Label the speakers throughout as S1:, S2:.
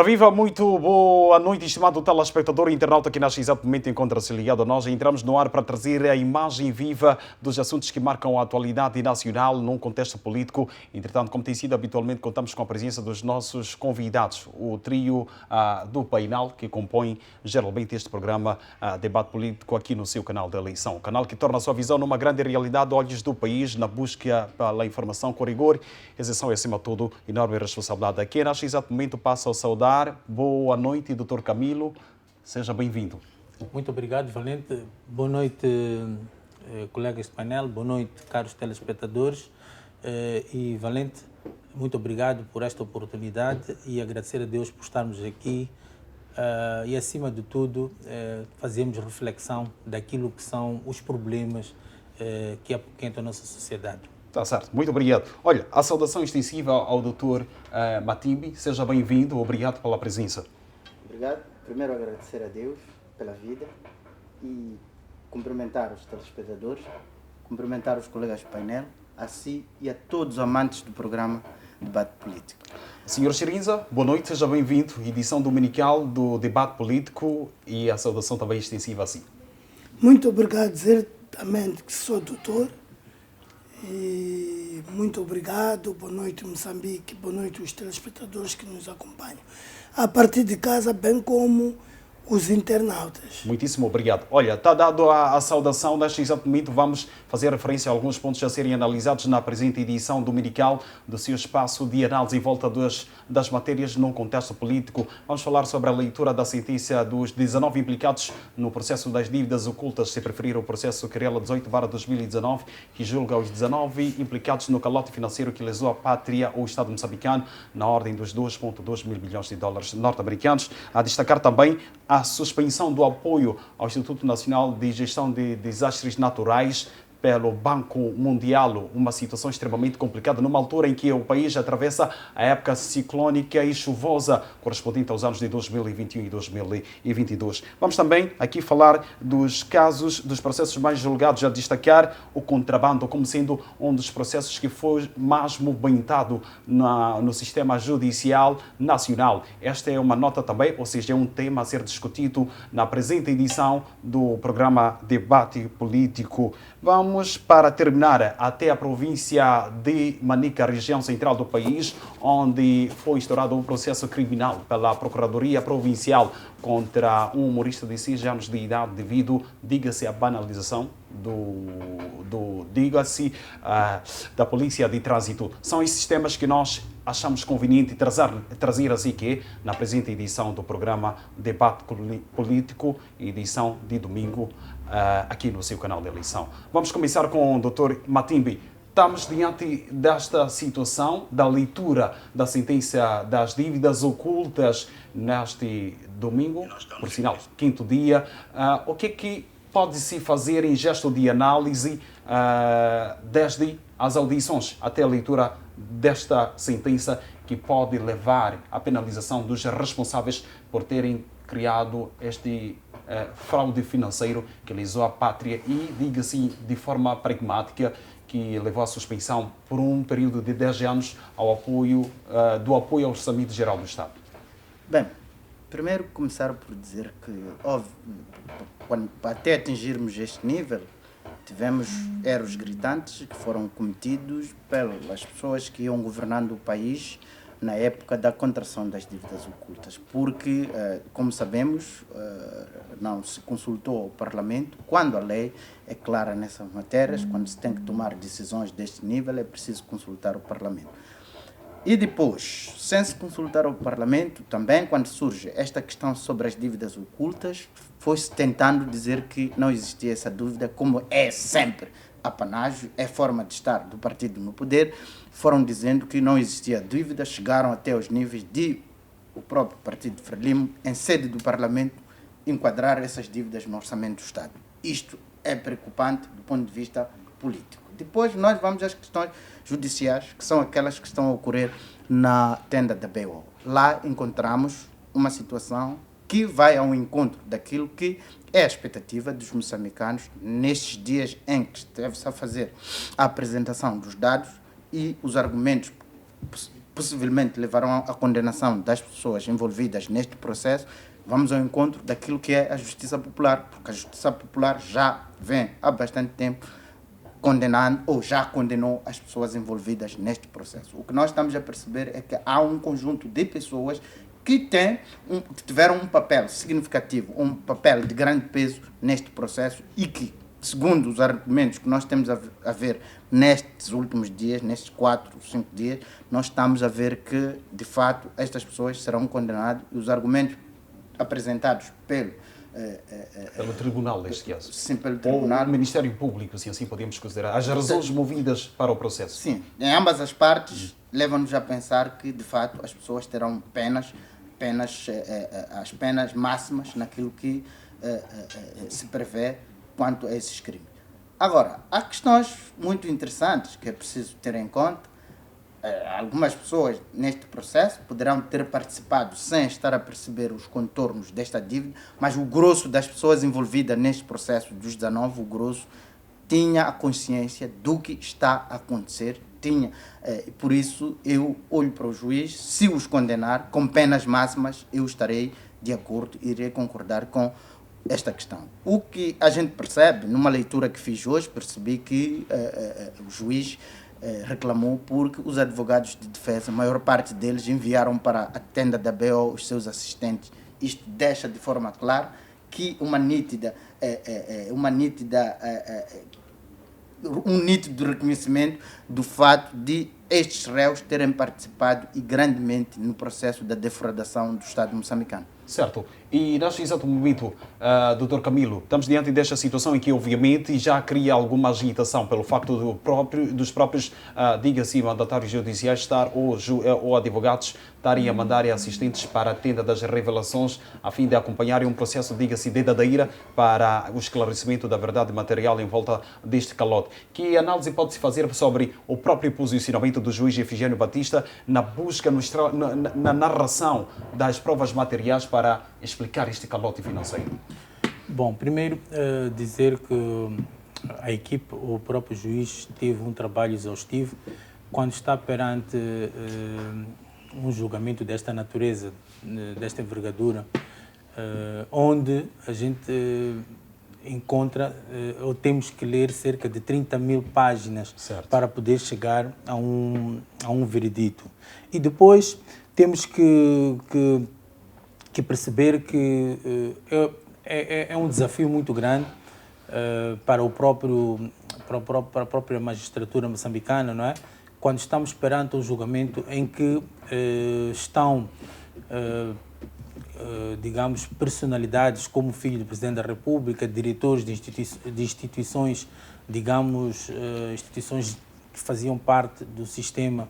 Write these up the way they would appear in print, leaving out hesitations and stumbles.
S1: Ora viva, muito boa noite, estimado telespectador e internauta que neste exato momento encontra-se ligado a nós. Entramos no ar para trazer a imagem viva dos assuntos que marcam a atualidade nacional num contexto político. Entretanto, como tem sido habitualmente, contamos com a presença dos nossos convidados, o trio do painel que compõe geralmente este programa Debate Político aqui no seu canal de eleição. O canal que torna a sua visão numa grande realidade, olhos do país, na busca pela informação com rigor, exceção e acima de tudo, enorme responsabilidade. Aqui neste exato momento passa a saudar. Boa noite, Dr. Camilo. Seja bem-vindo.
S2: Muito obrigado, Valente. Boa noite, colegas de painel. Boa noite, caros telespectadores. E, Valente, muito obrigado por esta oportunidade e agradecer a Deus por estarmos aqui. E, acima de tudo, fazemos reflexão daquilo que são os problemas que apoquentam a nossa sociedade.
S1: Está certo, muito obrigado. Olha, a saudação extensiva ao Dr. Matimbi. Seja bem-vindo, obrigado pela presença.
S3: Obrigado. Primeiro agradecer a Deus pela vida e cumprimentar os telespectadores, cumprimentar os colegas de painel, a si e a todos os amantes do programa Debate Político.
S1: Senhor Chirinza, boa noite, seja bem-vindo. Edição dominical do Debate Político e a saudação também extensiva a si.
S4: Muito obrigado, dizer também que sou doutor. E muito obrigado, boa noite Moçambique, boa noite os telespectadores que nos acompanham. A partir de casa, bem como os internautas.
S1: Muitíssimo obrigado. Olha, está dado a saudação. Neste exato momento vamos fazer referência a alguns pontos a serem analisados na presente edição dominical do seu espaço de análise em volta das matérias num contexto político. Vamos falar sobre a leitura da sentença dos 19 implicados no processo das dívidas ocultas, se preferir o processo Querela 18/2019, que julga os 19 implicados no calote financeiro que lesou a pátria ou o Estado moçambicano na ordem dos 2,2 mil milhões de dólares norte-americanos. A destacar também a suspensão do apoio ao Instituto Nacional de Gestão de Desastres Naturais pelo Banco Mundial, uma situação extremamente complicada numa altura em que o país atravessa a época ciclónica e chuvosa correspondente aos anos de 2021 e 2022. Vamos também aqui falar dos casos, dos processos mais julgados, a destacar o contrabando como sendo um dos processos que foi mais movimentado no sistema judicial nacional. Esta é uma nota também, ou seja, é um tema a ser discutido na presente edição do programa Debate Político. Vamos para terminar até a província de Manica, região central do país, onde foi instaurado um processo criminal pela Procuradoria Provincial contra um humorista de 6 anos de idade devido, diga-se, à banalização da Polícia de Trânsito. São esses temas que nós achamos conveniente trazer assim que na presente edição do programa Debate Político, edição de domingo, aqui no seu canal de eleição. Vamos começar com o Dr. Matimbi. Estamos diante desta situação da leitura da sentença das dívidas ocultas neste domingo, por sinal, quinto dia. O que é que pode-se fazer em gesto de análise desde as audições até a leitura desta sentença que pode levar à penalização dos responsáveis por terem criado este fraude financeiro que lesou a pátria e, diga-se de forma pragmática, que levou à suspensão por um período de 10 anos do apoio ao Orçamento Geral do Estado?
S3: Bem, primeiro começar por dizer que até atingirmos este nível, tivemos erros gritantes que foram cometidos pelas pessoas que iam governando o país na época da contração das dívidas ocultas, porque, como sabemos, não se consultou o Parlamento. Quando a lei é clara nessas matérias, quando se tem que tomar decisões deste nível, é preciso consultar o Parlamento. E depois, sem se consultar o Parlamento, também quando surge esta questão sobre as dívidas ocultas, foi-se tentando dizer que não existia essa dúvida, como é sempre apanágio, é forma de estar do partido no poder. Foram dizendo que não existia dúvida, chegaram até os níveis de o próprio partido Frelimo, em sede do Parlamento, enquadrar essas dívidas no orçamento do Estado. Isto é preocupante do ponto de vista político. Depois nós vamos às questões judiciais, que são aquelas que estão a ocorrer na tenda da BO. Lá encontramos uma situação que vai ao encontro daquilo que é a expectativa dos moçambicanos nestes dias em que deve-se a fazer a apresentação dos dados e os argumentos possivelmente levarão à condenação das pessoas envolvidas neste processo, vamos ao encontro daquilo que é a justiça popular, porque a justiça popular já vem há bastante tempo condenando ou já condenou as pessoas envolvidas neste processo. O que nós estamos a perceber é que há um conjunto de pessoas que tiveram um papel significativo, um papel de grande peso neste processo e que, segundo os argumentos que nós temos a ver nestes últimos dias, nestes 4 ou 5 dias, nós estamos a ver que, de fato, estas pessoas serão condenadas e os argumentos apresentados pelo
S1: tribunal, neste caso.
S3: Sim, pelo tribunal.
S1: Ou o Ministério Público, se assim podemos considerar. As razões movidas para o processo.
S3: Sim, em ambas as partes levam-nos a pensar que, de fato, as pessoas terão as penas máximas naquilo que se prevê quanto a esses crimes. Agora, há questões muito interessantes que é preciso ter em conta. Algumas pessoas neste processo poderão ter participado sem estar a perceber os contornos desta dívida, mas o grosso das pessoas envolvidas neste processo dos 19, o grosso, tinha a consciência do que está a acontecer, por isso eu olho para o juiz, se os condenar com penas máximas, eu estarei de acordo, irei concordar com esta questão. O que a gente percebe, numa leitura que fiz hoje, percebi que o juiz reclamou porque os advogados de defesa, a maior parte deles, enviaram para a tenda da BO os seus assistentes. Isto deixa de forma clara que um nítido reconhecimento do fato de estes réus terem participado e grandemente no processo da defraudação do Estado moçambicano.
S1: Certo. E neste exato momento, Dr. Camilo, estamos diante desta situação em que, obviamente, já cria alguma agitação pelo facto dos próprios, diga-se, mandatários judiciais ou advogados estarem a mandar assistentes para a tenda das revelações a fim de acompanharem um processo, diga-se, de dadeira para o esclarecimento da verdade material em volta deste calote. Que análise pode-se fazer sobre o próprio posicionamento do juiz Efigênio Batista na busca, na narração das provas materiais para explicar este calote financeiro?
S2: Bom, primeiro dizer que a equipe, o próprio juiz, teve um trabalho exaustivo quando está perante um julgamento desta natureza, desta envergadura, onde a gente encontra, ou temos que ler cerca de 30.000 páginas para poder chegar a um veredito. E depois temos que perceber que é um desafio muito grande para a própria magistratura moçambicana, não é? Quando estamos perante um julgamento em que estão, digamos, personalidades como o filho do Presidente da República, diretores de instituições, digamos, instituições que faziam parte do sistema,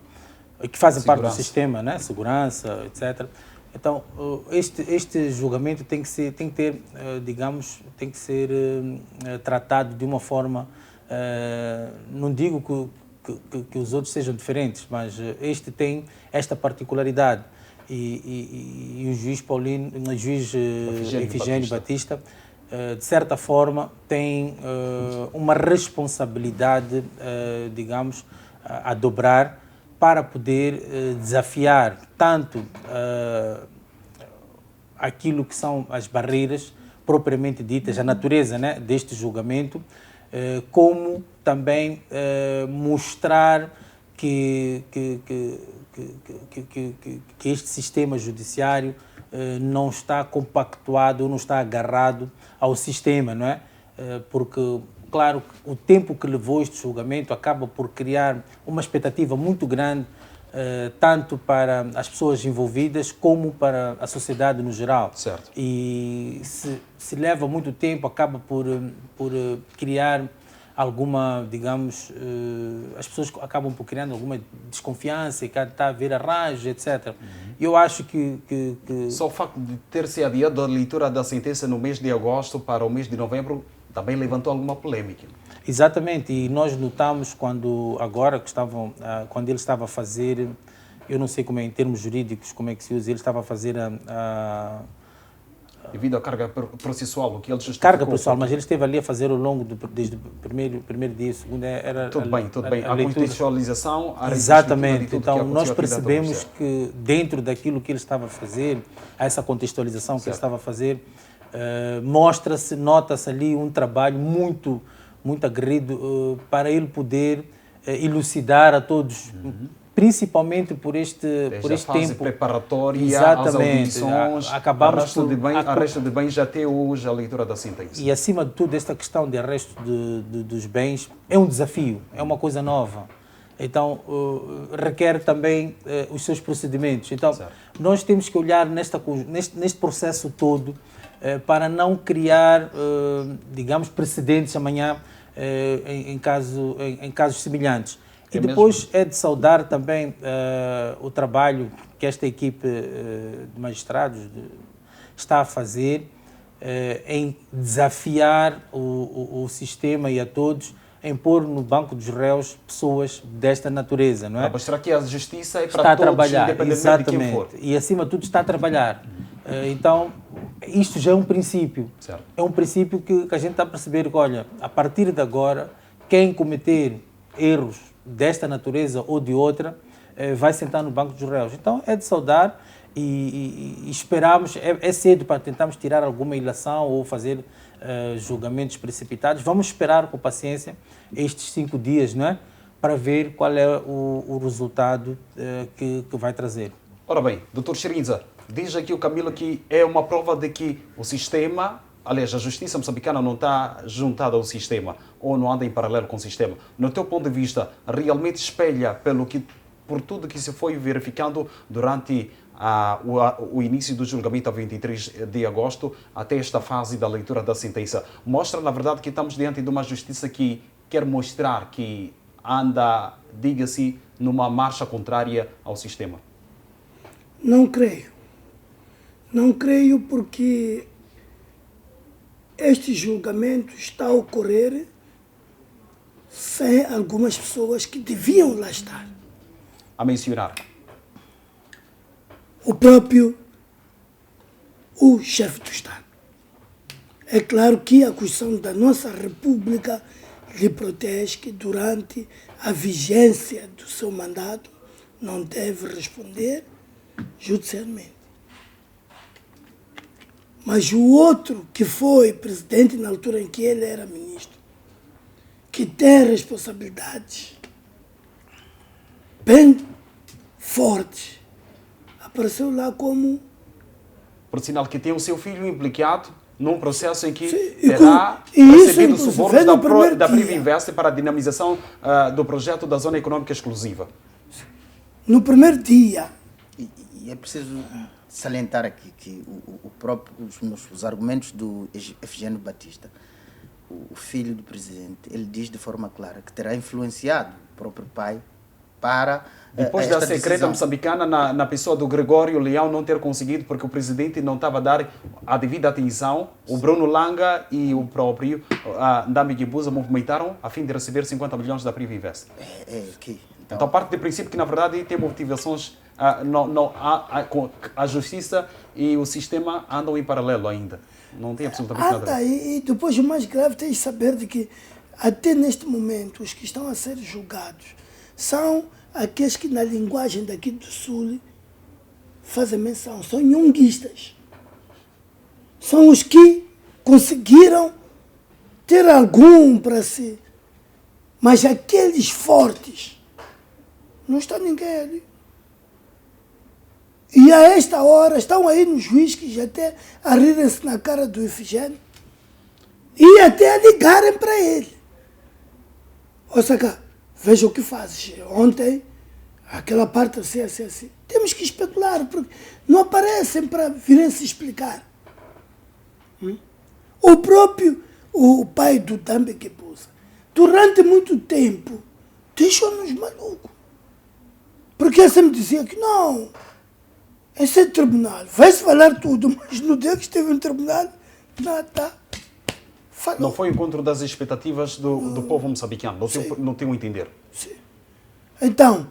S2: que fazem parte do sistema, né? Segurança, etc. Então, este julgamento tem que ser tratado de uma forma, não digo que os outros sejam diferentes, mas este tem esta particularidade. E o juiz Efigênio Batista, de certa forma, tem uma responsabilidade, digamos, a dobrar para poder desafiar tanto aquilo que são as barreiras propriamente ditas, a natureza, né, deste julgamento, como também mostrar que este sistema judiciário não está compactuado, não está agarrado ao sistema, não é? Porque, claro, o tempo que levou este julgamento acaba por criar uma expectativa muito grande, tanto para as pessoas envolvidas como para a sociedade no geral.
S1: Certo.
S2: E se leva muito tempo, acaba por criar alguma, digamos, as pessoas acabam por criando alguma desconfiança e cá está a haver arranjo, etc. Eu acho que...
S1: Só o facto de ter-se adiado a leitura da sentença no mês de agosto para o mês de novembro também levantou alguma polêmica.
S2: Exatamente, e nós notamos quando ele estava a fazer, eu não sei como é em termos jurídicos, como é que se usa, ele estava a fazer
S1: devido à carga processual, o que ele justificou.
S2: Carga processual, mas ele esteve ali a fazer ao longo, desde o primeiro dia, segundo era...
S1: Tudo bem. A contextualização, a
S2: exatamente. Então, nós
S1: aconteceu
S2: percebemos que dentro daquilo que ele estava a fazer, essa contextualização que ele estava a fazer, mostra-se, nota-se ali um trabalho muito aguerrido para ele poder elucidar a todos, principalmente por este
S1: fase
S2: tempo
S1: preparatória,
S2: exatamente,
S1: as audições,
S2: acabamos
S1: arresto de bens até hoje a leitura da sentença.
S2: E acima de tudo, esta questão de arresto dos bens é um desafio, é uma coisa nova. Então, requer também os seus procedimentos. Então, nós temos que olhar neste processo todo para não criar, digamos, precedentes amanhã em casos semelhantes. E depois é de saudar também o trabalho que esta equipe de magistrados está a fazer em desafiar o sistema e a todos em pôr no banco dos réus pessoas desta natureza, não é?
S1: Para mostrar que a justiça é para
S2: está
S1: todos,
S2: a trabalhar,
S1: independentemente de quem for.
S2: E acima de tudo está a trabalhar. Então, isto já é um princípio.
S1: Certo.
S2: É um princípio que a gente está a perceber que, olha, a partir de agora, quem cometer erros desta natureza ou de outra, vai sentar no banco dos réus. Então, é de saudar e esperamos, é cedo para tentarmos tirar alguma ilação ou fazer julgamentos precipitados. Vamos esperar com paciência estes 5 dias, não é? Para ver qual é o resultado que vai trazer.
S1: Ora bem, Dr. Chirinza, diz aqui o Camilo que é uma prova de que o sistema, aliás, a justiça moçambicana não está juntada ao sistema ou não anda em paralelo com o sistema. No teu ponto de vista, realmente espelha por tudo que se foi verificando durante o início do julgamento a 23 de agosto até esta fase da leitura da sentença. Mostra, na verdade, que estamos diante de uma justiça que quer mostrar que anda, diga-se, numa marcha contrária ao sistema.
S4: Não creio. Não creio porque este julgamento está a ocorrer sem algumas pessoas que deviam lá estar.
S1: A mencionar.
S4: O chefe do Estado. É claro que a Constituição da nossa República lhe protege que durante a vigência do seu mandato não deve responder judicialmente. Mas o outro, que foi presidente na altura em que ele era ministro, que tem responsabilidades bem fortes, apareceu lá como...
S1: Por sinal que tem o seu filho implicado num processo em que
S4: Sim,
S1: terá recebido subornos da Privinvest para a dinamização do projeto da Zona Econômica Exclusiva.
S4: No primeiro dia.
S3: E é preciso salientar aqui que os argumentos do Efigênio Batista, o filho do presidente, ele diz de forma clara que terá influenciado o próprio pai para
S1: depois da secreta moçambicana, na pessoa do Gregório Leão não ter conseguido, porque o presidente não estava a dar a devida atenção, o Bruno Langa e o próprio Ndambi Gibuza movimentaram a fim de receber 50 milhões da Privinvest. Então, parte do princípio que, na verdade, tem motivações, a justiça e o sistema andam em paralelo ainda. Não tem absolutamente nada.
S4: E depois o mais grave tem de saber de que, até neste momento, os que estão a ser julgados são aqueles que, na linguagem daqui do Sul, fazem menção. São nhonguistas. São os que conseguiram ter algum para si. Mas aqueles fortes, não está ninguém ali. E a esta hora estão aí nos juízes até a rirem-se na cara do Efigênio e até a ligarem para ele. Ó Sacá, veja o que fazes. Ontem, aquela parte assim. Temos que especular, porque não aparecem para virem se explicar. O pai do Ndambi Gibuza, durante muito tempo, deixou-nos malucos. Porque ele sempre dizia que não, esse é tribunal, vai-se falar tudo, mas no dia que esteve no tribunal, nada. Falou.
S1: Não foi o encontro das expectativas do povo moçambicano, não tem um entender.
S4: Sim. Então,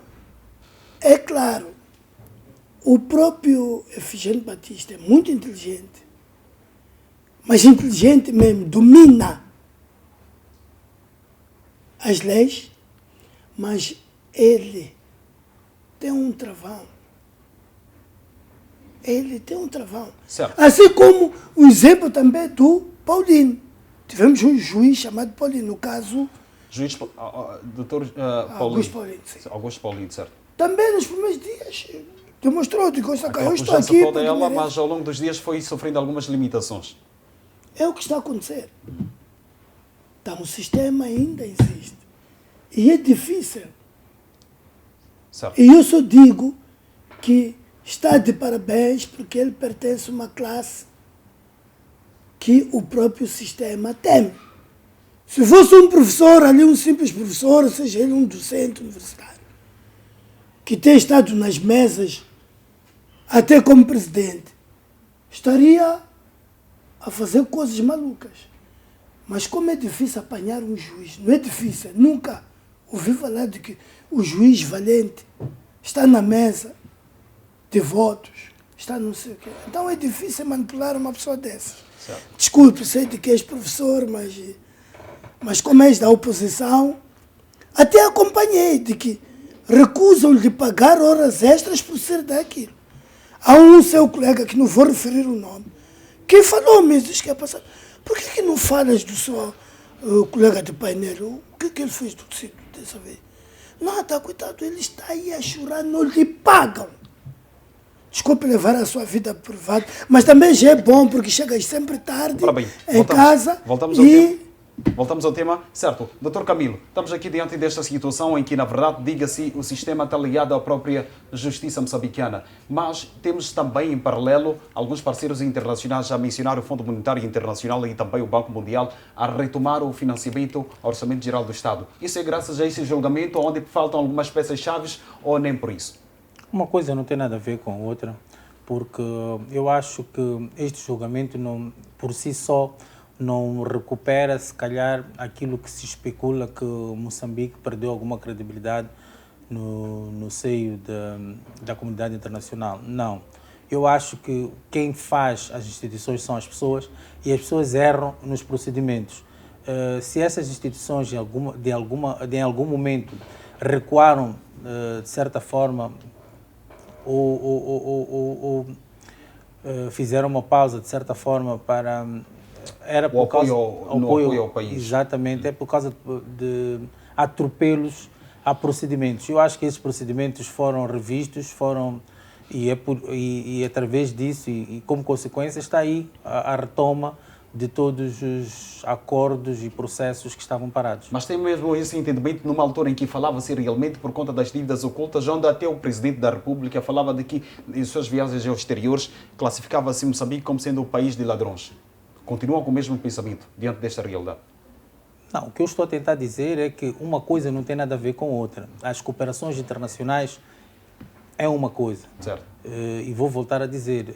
S4: é claro, o próprio Efigênio Batista é muito inteligente mas inteligente mesmo, domina as leis, mas ele tem um travão. Ele tem um travão.
S1: Certo.
S4: Assim como o exemplo também do Paulino. Tivemos um juiz chamado Paulino, no caso...
S1: Juiz Dr.
S4: Augusto Paulino, sim.
S1: Augusto Paulino, certo.
S4: Também nos primeiros dias demonstrou que eu estou
S1: pujança
S4: aqui...
S1: toda ela, mas ao longo dos dias foi sofrendo algumas limitações.
S4: É o que está a acontecer. Então o sistema ainda existe. E é difícil.
S1: Certo.
S4: E eu só digo que está de parabéns porque ele pertence a uma classe que o próprio sistema teme. Se fosse um professor ali, um simples professor, ou seja ele um docente universitário, que tem estado nas mesas, até como presidente, estaria a fazer coisas malucas. Mas como é difícil apanhar um juiz, não é difícil, nunca ouvi falar de que o juiz valente está na mesa de votos, está não sei o quê. Então é difícil manipular uma pessoa dessa.
S1: Certo.
S4: Desculpe, sei de que és professor, mas como és da oposição, até acompanhei de que recusam-lhe pagar horas extras por ser daquilo. Há um seu colega, que não vou referir o nome, que falou mesmo, diz que é passado. Por que não falas do seu colega de painel? O que ele fez do tecido dessa vez? Nada, coitado, ele está aí a chorar, não lhe pagam. Desculpe levar a sua vida privada, mas também já é bom, porque chegas sempre tarde em casa
S1: Voltamos ao tema. Certo, Dr. Camilo, estamos aqui diante desta situação em que, na verdade, diga-se, o sistema está ligado à própria justiça moçambicana. Mas temos também, em paralelo, alguns parceiros internacionais a mencionar o Fundo Monetário Internacional e também o Banco Mundial a retomar o financiamento ao Orçamento Geral do Estado. Isso é graças a esse julgamento onde faltam algumas peças-chave ou nem por isso?
S2: Uma coisa não tem nada a ver com a outra, porque eu acho que este julgamento, não, por si só, não recupera, se calhar, aquilo que se especula que Moçambique perdeu alguma credibilidade no seio da comunidade internacional. Não. Eu acho que quem faz as instituições são as pessoas e as pessoas erram nos procedimentos. Se essas instituições, em algum momento, recuaram, de certa forma, ou fizeram uma pausa, de certa forma, para... Era por causa
S1: apoio ao país.
S2: Exatamente, é por causa de atropelos a procedimentos. Eu acho que esses procedimentos foram revistos, e através disso, e como consequência, está aí a retoma de todos os acordos e processos que estavam parados.
S1: Mas tem mesmo esse entendimento numa altura em que falava-se realmente por conta das dívidas ocultas, onde até o Presidente da República falava de que em suas viagens aos exteriores classificava-se Moçambique como sendo o país de ladrões. Continuam com o mesmo pensamento diante desta realidade?
S2: Não, o que eu estou a tentar dizer é que uma coisa não tem nada a ver com outra. As cooperações internacionais é uma coisa.
S1: Certo.
S2: E vou voltar a dizer,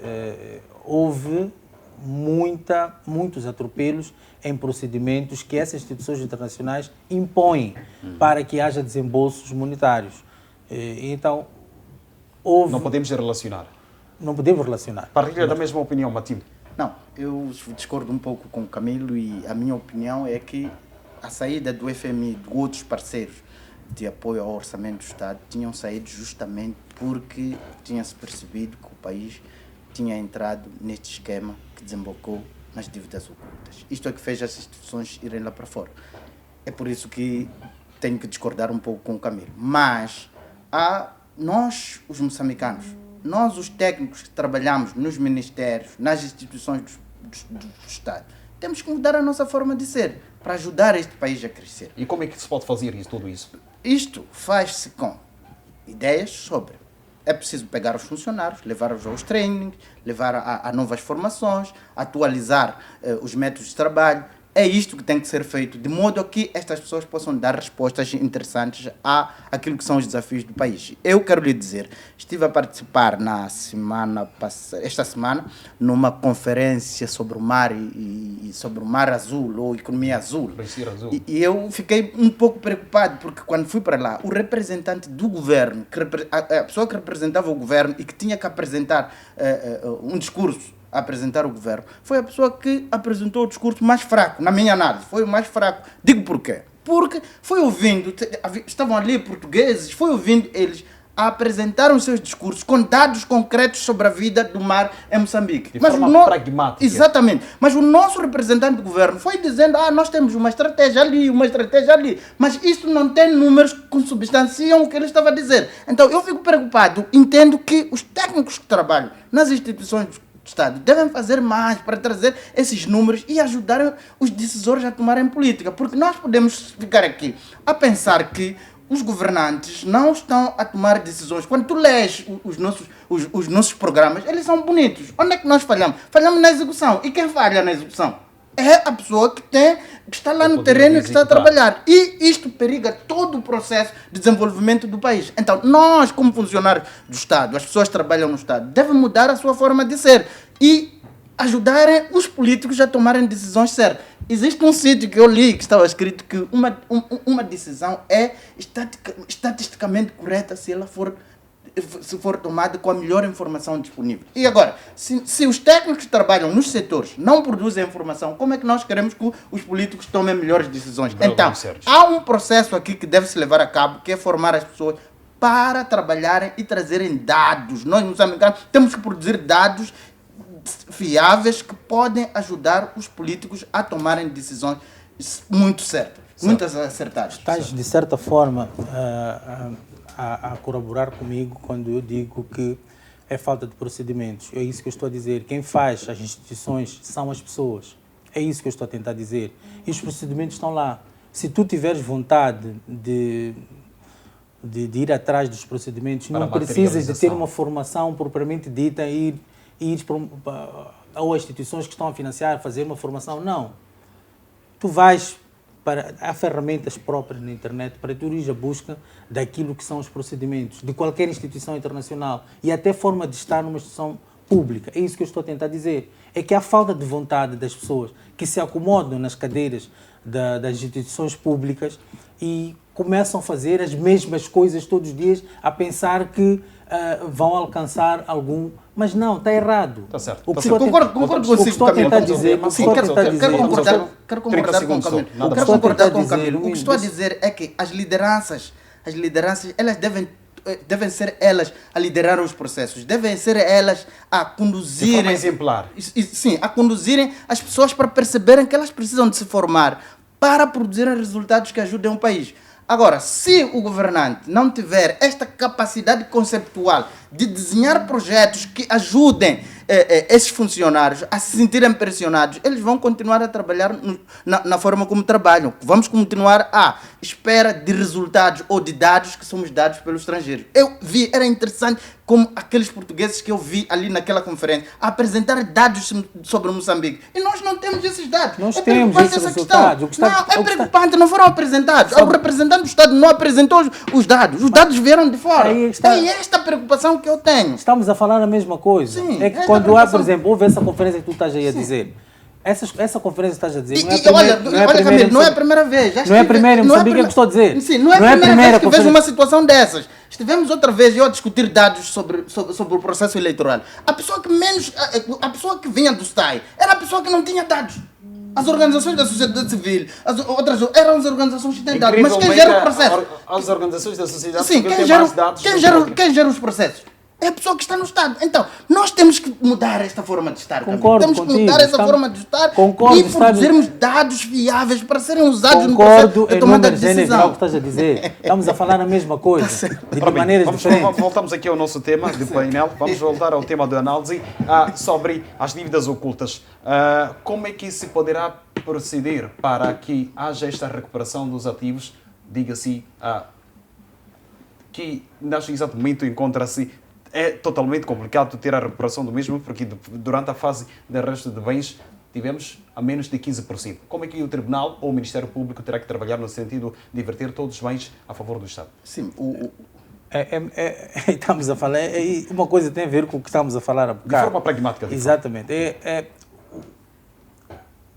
S2: houve muitos atropelos em procedimentos que essas instituições internacionais impõem para que haja desembolsos monetários. Então, houve...
S1: Não podemos relacionar.
S2: Não podemos relacionar.
S1: Partilha da mesma opinião, Matilde?
S3: Não, eu discordo um pouco com o Camilo e a minha opinião é que a saída do FMI e de outros parceiros de apoio ao orçamento do Estado tinham saído justamente porque tinha-se percebido que o país tinha entrado neste esquema que desembocou nas dívidas ocultas. Isto é que fez as instituições irem lá para fora. É por isso que tenho que discordar um pouco com o Camilo. Mas nós, os moçambicanos, nós, os técnicos que trabalhamos nos ministérios, nas instituições do Estado, temos que mudar a nossa forma de ser para ajudar este país a crescer.
S1: E como é que se pode fazer tudo isso?
S3: Isto faz-se com ideias sobre... É preciso pegar os funcionários, levá-los aos trainings, levar a novas formações, atualizar os métodos de trabalho. É isto que tem que ser feito, de modo a que estas pessoas possam dar respostas interessantes àquilo que são os desafios do país. Eu quero lhe dizer, estive a participar esta semana, numa conferência sobre o mar e sobre o mar azul, ou economia azul. E eu fiquei um pouco preocupado, porque quando fui para lá, o representante do governo, a pessoa que representava o governo e que tinha que apresentar um discurso a apresentar o governo, foi a pessoa que apresentou o discurso mais fraco, na minha análise, foi o mais fraco. Digo porquê? Porque foi ouvindo, estavam ali portugueses, foi ouvindo eles a apresentar os seus discursos com dados concretos sobre a vida do mar em Moçambique.
S1: De forma pragmática.
S3: Exatamente. Mas o nosso representante do governo foi dizendo, nós temos uma estratégia ali, mas isso não tem números que consubstanciam o que ele estava a dizer. Então eu fico preocupado, entendo que os técnicos que trabalham nas instituições do Estado devem fazer mais para trazer esses números e ajudar os decisores a tomarem política, porque nós podemos ficar aqui a pensar que os governantes não estão a tomar decisões. Quando tu lês os nossos programas, eles são bonitos. Onde é que nós falhamos? Falhamos na execução. E quem falha na execução? É a pessoa que está lá no terreno e que está a trabalhar. E isto periga todo o processo de desenvolvimento do país. Então, nós, como funcionários do Estado, as pessoas que trabalham no Estado, devem mudar a sua forma de ser e ajudarem os políticos a tomarem decisões certas. Existe um sítio que eu li que estava escrito que uma decisão é estatisticamente correta se for tomada com a melhor informação disponível. E agora, se os técnicos que trabalham nos setores não produzem informação, como é que nós queremos que os políticos tomem melhores decisões? Então, há um processo aqui que deve se levar a cabo, que é formar as pessoas para trabalharem e trazerem dados. Nós, moçambicanos, temos que produzir dados fiáveis que podem ajudar os políticos a tomarem decisões muito certas, muito acertadas.
S2: Estás, de certa forma, a colaborar comigo quando eu digo que é falta de procedimentos. É isso que eu estou a dizer. Quem faz as instituições são as pessoas. É isso que eu estou a tentar dizer. E os procedimentos estão lá. Se tu tiveres vontade de ir atrás dos procedimentos, não precisas de ter uma formação propriamente dita e ir ou instituições que estão a financiar, fazer uma formação. Não. Tu vais há ferramentas próprias na internet para tu ir à busca daquilo que são os procedimentos de qualquer instituição internacional e até forma de estar numa instituição pública. É isso que eu estou a tentar dizer. É que há falta de vontade das pessoas que se acomodam nas cadeiras das instituições públicas e começam a fazer as mesmas coisas todos os dias a pensar que vão alcançar algum... Mas não, está errado.
S1: Está certo.
S3: Concordo consigo.
S2: O que estou a tentar dizer...
S3: Quero concordar com o Camilo. O que estou a dizer é que as lideranças, elas devem ser elas a liderar os processos, devem ser elas a conduzirem...
S1: De forma exemplar.
S3: Sim, a conduzirem as pessoas para perceberem que elas precisam de se formar para produzirem resultados que ajudem o país. Agora, se o governante não tiver esta capacidade conceptual de desenhar projetos que ajudem esses funcionários a se sentirem pressionados, eles vão continuar a trabalhar na forma como trabalham. Vamos continuar à espera de resultados ou de dados que somos dados pelos estrangeiros. Eu vi, era interessante como aqueles portugueses que eu vi ali naquela conferência a apresentar dados sobre Moçambique. E nós não temos esses dados.
S2: Nós temos esses resultados.
S3: É preocupante, não foram apresentados. O representante do Estado não apresentou os dados. Os dados vieram de fora. É esta preocupação que eu tenho.
S2: Estamos a falar a mesma coisa.
S3: Sim,
S2: é que quando há, por exemplo, houve essa conferência que tu estás aí a dizer. Essa conferência que estás a dizer
S3: não é a primeira vez.
S2: Não é a primeira, em Moçambique é o que estou a dizer.
S3: Sim, não é a primeira vez que vejo uma situação dessas. Estivemos outra vez eu a discutir dados sobre o processo eleitoral. A pessoa que vinha do STAI era a pessoa que não tinha dados. As organizações da sociedade civil, as outras eram as organizações que têm dados. Mas quem gera o processo?
S1: As organizações da sociedade
S3: civil têm mais dados. Quem gera os processos? É a pessoa que está no Estado. Então, nós temos que mudar esta forma de estar. Temos que mudar essa forma de estar e produzirmos dados viáveis para serem usados no processo de tomada de decisão.
S2: O que estás a dizer. Estamos a falar a mesma coisa, de maneiras diferentes.
S1: Voltamos aqui ao nosso tema de painel. Vamos voltar ao tema da análise sobre as dívidas ocultas. Como é que se poderá proceder para que haja esta recuperação dos ativos, diga-se, que neste exato momento encontra-se. É totalmente complicado ter a recuperação do mesmo, porque durante a fase de arresto de bens tivemos a menos de 15%. Como é que o Tribunal ou o Ministério Público terá que trabalhar no sentido de inverter todos os bens a favor do Estado?
S3: Sim,
S2: estamos a falar, uma coisa tem a ver com o que estamos a falar há bocado.
S1: De forma pragmática.
S2: Exatamente.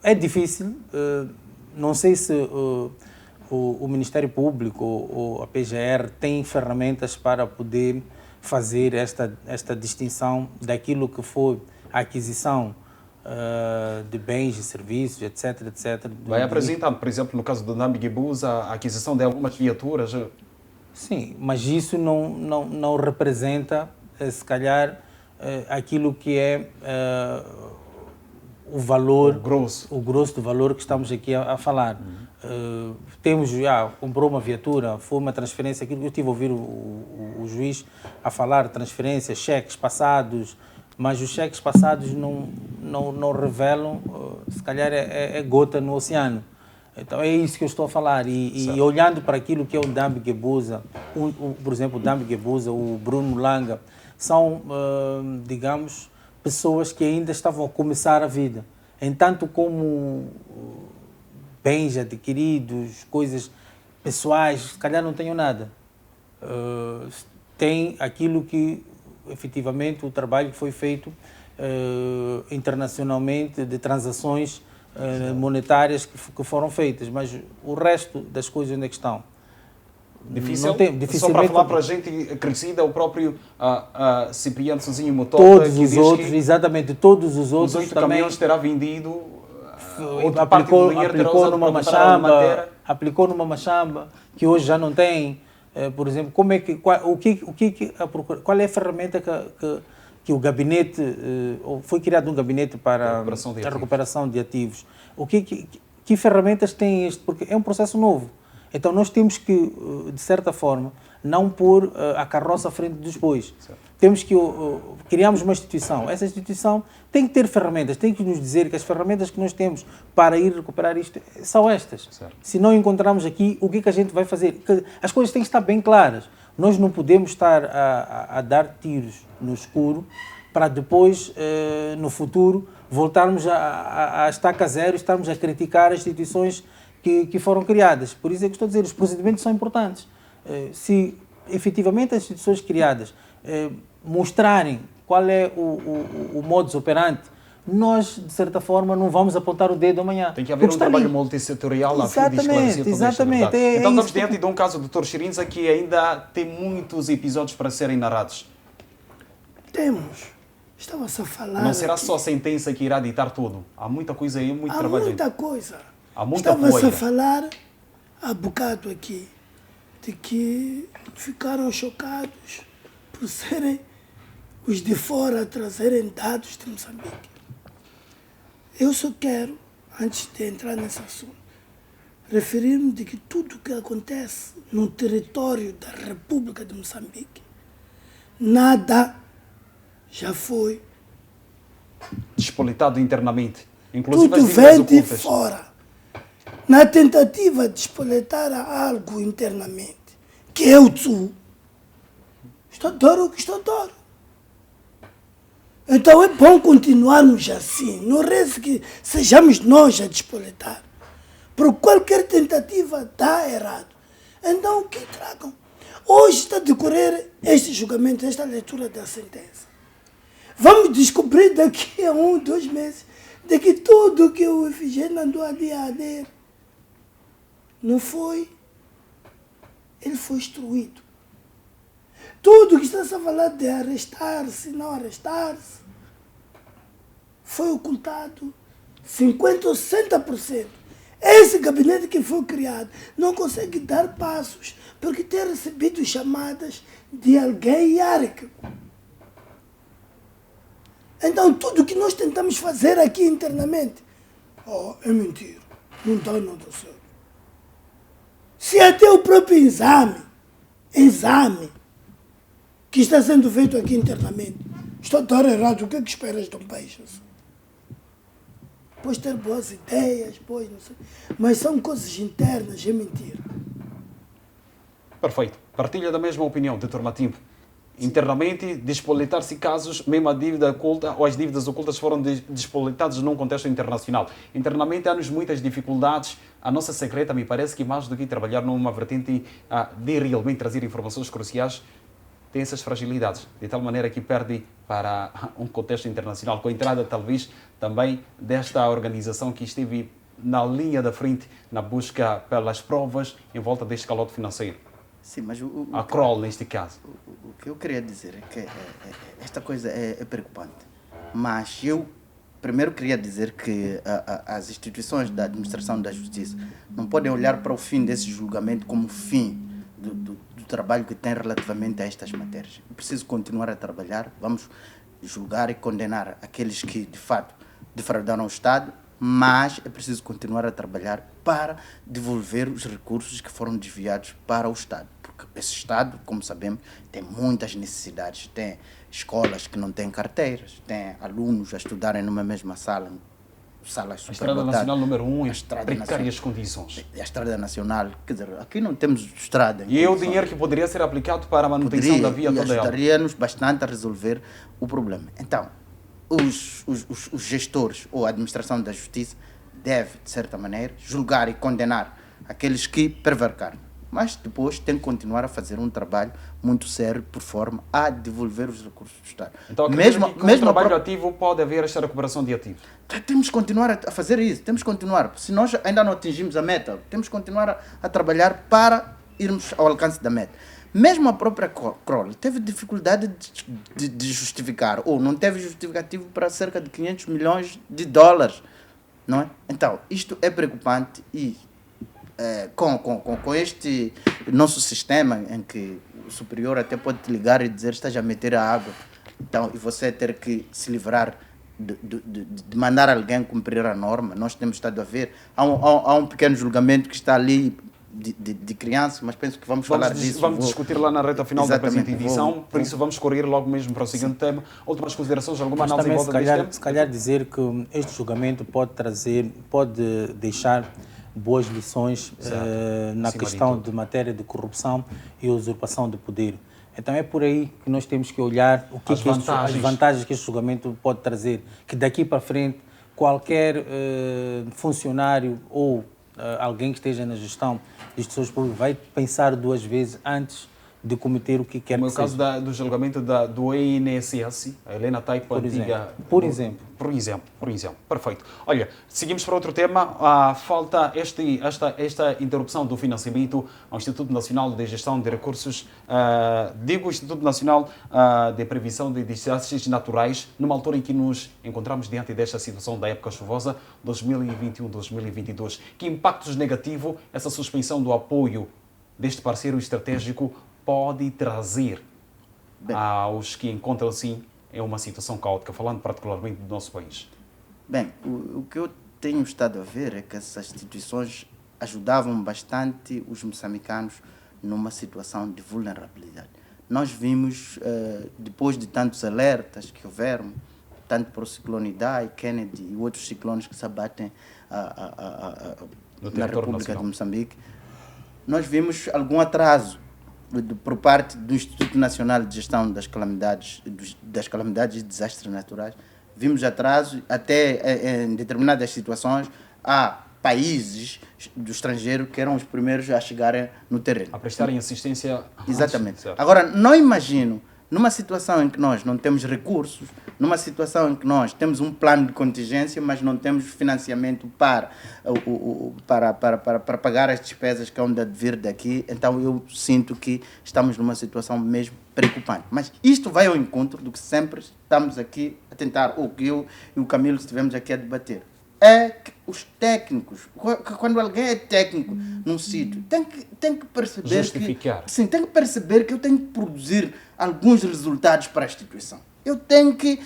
S2: É difícil, não sei se o Ministério Público ou a PGR tem ferramentas para poder fazer esta distinção daquilo que foi a aquisição de bens e serviços, etc, etc.
S1: Vai apresentando, por exemplo, no caso do Ndambi-Guebuza, a aquisição de algumas viaturas.
S2: Sim, mas isso não representa, se calhar, aquilo que é o valor, o grosso do valor que estamos aqui a falar. Temos já, comprou uma viatura, foi uma transferência, aquilo que eu estive a ouvir o juiz a falar, transferências, cheques passados, mas os cheques passados não revelam, se calhar é gota no oceano. Então é isso que eu estou a falar. E olhando para aquilo que é o Ndambi-Guebuza, por exemplo, o Ndambi-Guebuza, o Bruno Langa, são, digamos, pessoas que ainda estavam a começar a vida. Entanto, como bens adquiridos, coisas pessoais, se calhar não tenho nada. Tem aquilo que, efetivamente, o trabalho que foi feito internacionalmente, de transações monetárias que foram feitas, mas o resto das coisas onde é que estão?
S1: Dificilmente. Só para falar para a gente crescida, o próprio Cipriano Sozinho Motota,
S2: todos os outros, exatamente, todos os outros
S1: os 8
S2: também,
S1: caminhões terá vendido,
S2: aplicou numa machamba que hoje já não tem. Por exemplo, qual é a ferramenta que o gabinete, foi criado um gabinete para a recuperação de ativos. Que ferramentas tem este? Porque é um processo novo. Então nós temos que, de certa forma, não pôr a carroça à frente dos bois. Temos que criamos uma instituição. Essa instituição tem que ter ferramentas, tem que nos dizer que as ferramentas que nós temos para ir recuperar isto são estas.
S1: Certo.
S2: Se não encontrarmos aqui, o que é que a gente vai fazer? As coisas têm que estar bem claras. Nós não podemos estar a dar tiros no escuro para depois, no futuro, voltarmos a estaca zero e estarmos a criticar as instituições que foram criadas. Por isso é que estou a dizer, os procedimentos são importantes. Se efetivamente as instituições criadas mostrarem qual é o modus operandi, nós, de certa forma, não vamos apontar o dedo amanhã.
S1: Tem que haver um trabalho multissetorial a fim de esclarecer tudo isto.
S2: Exatamente.
S1: Então estamos diante de um caso do Dr. Chirinza que ainda tem muitos episódios para serem narrados.
S4: Temos. Estava-se a falar...
S1: Não será só a sentença que irá ditar tudo. Há muita coisa aí, muito trabalho.
S4: Há muita coisa.
S1: Há muita
S4: Estava-se a falar há bocado aqui de que ficaram chocados por serem os de fora a trazerem dados de Moçambique. Eu só quero, antes de entrar nesse assunto, referir-me de que tudo o que acontece no território da República de Moçambique, nada já foi
S1: despolitado internamente. Inclusive
S4: tudo
S1: as dívidas
S4: vem de
S1: ocultas.
S4: fora. Na tentativa de espoletar algo internamente, que é o TSU, estou. Então é bom continuarmos assim, não resta que sejamos nós a despoletar. Porque qualquer tentativa dá errado. Então o que tragam? Hoje está a decorrer este julgamento, esta leitura da sentença. Vamos descobrir daqui a 1, 2 meses de que tudo que o Efigênio andou ali a ader não foi, ele foi instruído. Tudo que está-se a falar de arrestar-se, não arrestar-se, foi ocultado 50% ou 60%. Esse gabinete que foi criado não consegue dar passos porque tem recebido chamadas de alguém hierárquico. Então, tudo que nós tentamos fazer aqui internamente, é mentira, não está nada certo. Se até o próprio exame que está sendo feito aqui internamente, está a dar errado, o que é que esperas de um país assim? Podes ter boas ideias, não sei, mas são coisas internas, é mentira.
S1: Perfeito. Partilha da mesma opinião, Dr. Matimbo. Internamente, despolitar-se casos, mesmo a dívida oculta ou as dívidas ocultas foram despolitadas num contexto internacional. Internamente, há-nos muitas dificuldades. A nossa secreta, me parece que mais do que trabalhar numa vertente de realmente trazer informações cruciais, tem essas fragilidades, de tal maneira que perde para um contexto internacional, com a entrada, talvez, também desta organização que esteve na linha da frente na busca pelas provas em volta deste calote financeiro.
S3: Sim, mas
S1: a Kroll, neste caso.
S3: O que eu queria dizer é que esta coisa é preocupante. Mas eu primeiro queria dizer que as instituições da administração da justiça não podem olhar para o fim desse julgamento como fim do trabalho que tem relativamente a estas matérias. É preciso continuar a trabalhar, vamos julgar e condenar aqueles que, de fato, defraudaram o Estado, mas é preciso continuar a trabalhar para devolver os recursos que foram desviados para o Estado. Porque esse Estado, como sabemos, tem muitas necessidades. Tem escolas que não têm carteiras, tem alunos a estudarem numa mesma sala, salas
S1: A Estrada Nacional número 1 em precárias
S3: nacional.
S1: condições.
S3: A Estrada Nacional, quer dizer, aqui não temos estrada.
S1: E é o dinheiro que poderia ser aplicado para a manutenção da via
S3: e
S1: toda ela.
S3: ajudaria-nos bastante a resolver o problema. Então, os gestores ou a administração da justiça deve, de certa maneira, julgar e condenar aqueles que prevaricaram. Mas depois tem que continuar a fazer um trabalho muito sério por forma a devolver os recursos do Estado.
S1: Então, mesmo que com o trabalho ativo pode haver esta recuperação de ativos.
S3: Temos que continuar a fazer isso, temos que continuar. Se nós ainda não atingimos a meta, temos que continuar a trabalhar para irmos ao alcance da meta. Mesmo a própria Kroll teve dificuldade de justificar, ou não teve justificativo para cerca de 500 milhões de dólares, não é? Então, isto é preocupante e com este nosso sistema em que o superior até pode te ligar e dizer estás a meter a água, então, e você ter que se livrar de mandar alguém cumprir a norma. Nós temos estado a ver, há um pequeno julgamento que está ali de criança, mas penso que vamos falar disso.
S1: Vamos discutir lá na reta final da presente edição, por isso
S3: vou.
S1: vamos correr logo mesmo para o seguinte tema. Últimas considerações, alguma
S2: Mas
S1: análise em
S2: também,
S1: volta deste tema?
S2: se calhar dizer que este julgamento pode deixar boas lições na questão de matéria de corrupção e usurpação de poder. Então é por aí que nós temos que olhar as vantagens que este julgamento pode trazer, que daqui para frente qualquer funcionário ou alguém que esteja na gestão de instituições públicas vai pensar duas vezes antes de cometer o que quer que seja.
S1: No caso do julgamento do INSS, a Helena Taipa,
S2: por exemplo.
S1: Por exemplo. Perfeito. Olha, seguimos para outro tema. Falta esta interrupção do financiamento ao Instituto Nacional de Gestão de Recursos, Instituto Nacional de Prevenção de Desastres Naturais, numa altura em que nos encontramos diante desta situação da época chuvosa 2021-2022. Que impactos negativos essa suspensão do apoio deste parceiro estratégico pode trazer aos que encontram-se em uma situação caótica, falando particularmente do nosso país?
S3: Bem, o que eu tenho estado a ver é que essas instituições ajudavam bastante os moçambicanos numa situação de vulnerabilidade. Nós vimos, depois de tantos alertas que houveram, tanto para o ciclone Idai, Kennedy e outros ciclones que se abatem na República de Moçambique, nós vimos algum atraso por parte do Instituto Nacional de Gestão das Calamidades e Desastres Naturais. Vimos atraso até em determinadas situações. Há países do estrangeiro que eram os primeiros a chegarem no terreno.
S1: A prestarem assistência.
S3: Exatamente. Agora, não imagino, numa situação em que nós não temos recursos, numa situação em que nós temos um plano de contingência, mas não temos financiamento para pagar as despesas que hão de vir daqui, então eu sinto que estamos numa situação mesmo preocupante. Mas isto vai ao encontro do que sempre estamos aqui a tentar, ou que eu e o Camilo estivemos aqui a debater. É que os técnicos, quando alguém é técnico num sítio, tem que perceber
S1: justificar.
S3: Tem que perceber que eu tenho que produzir alguns resultados para a instituição. Eu tenho que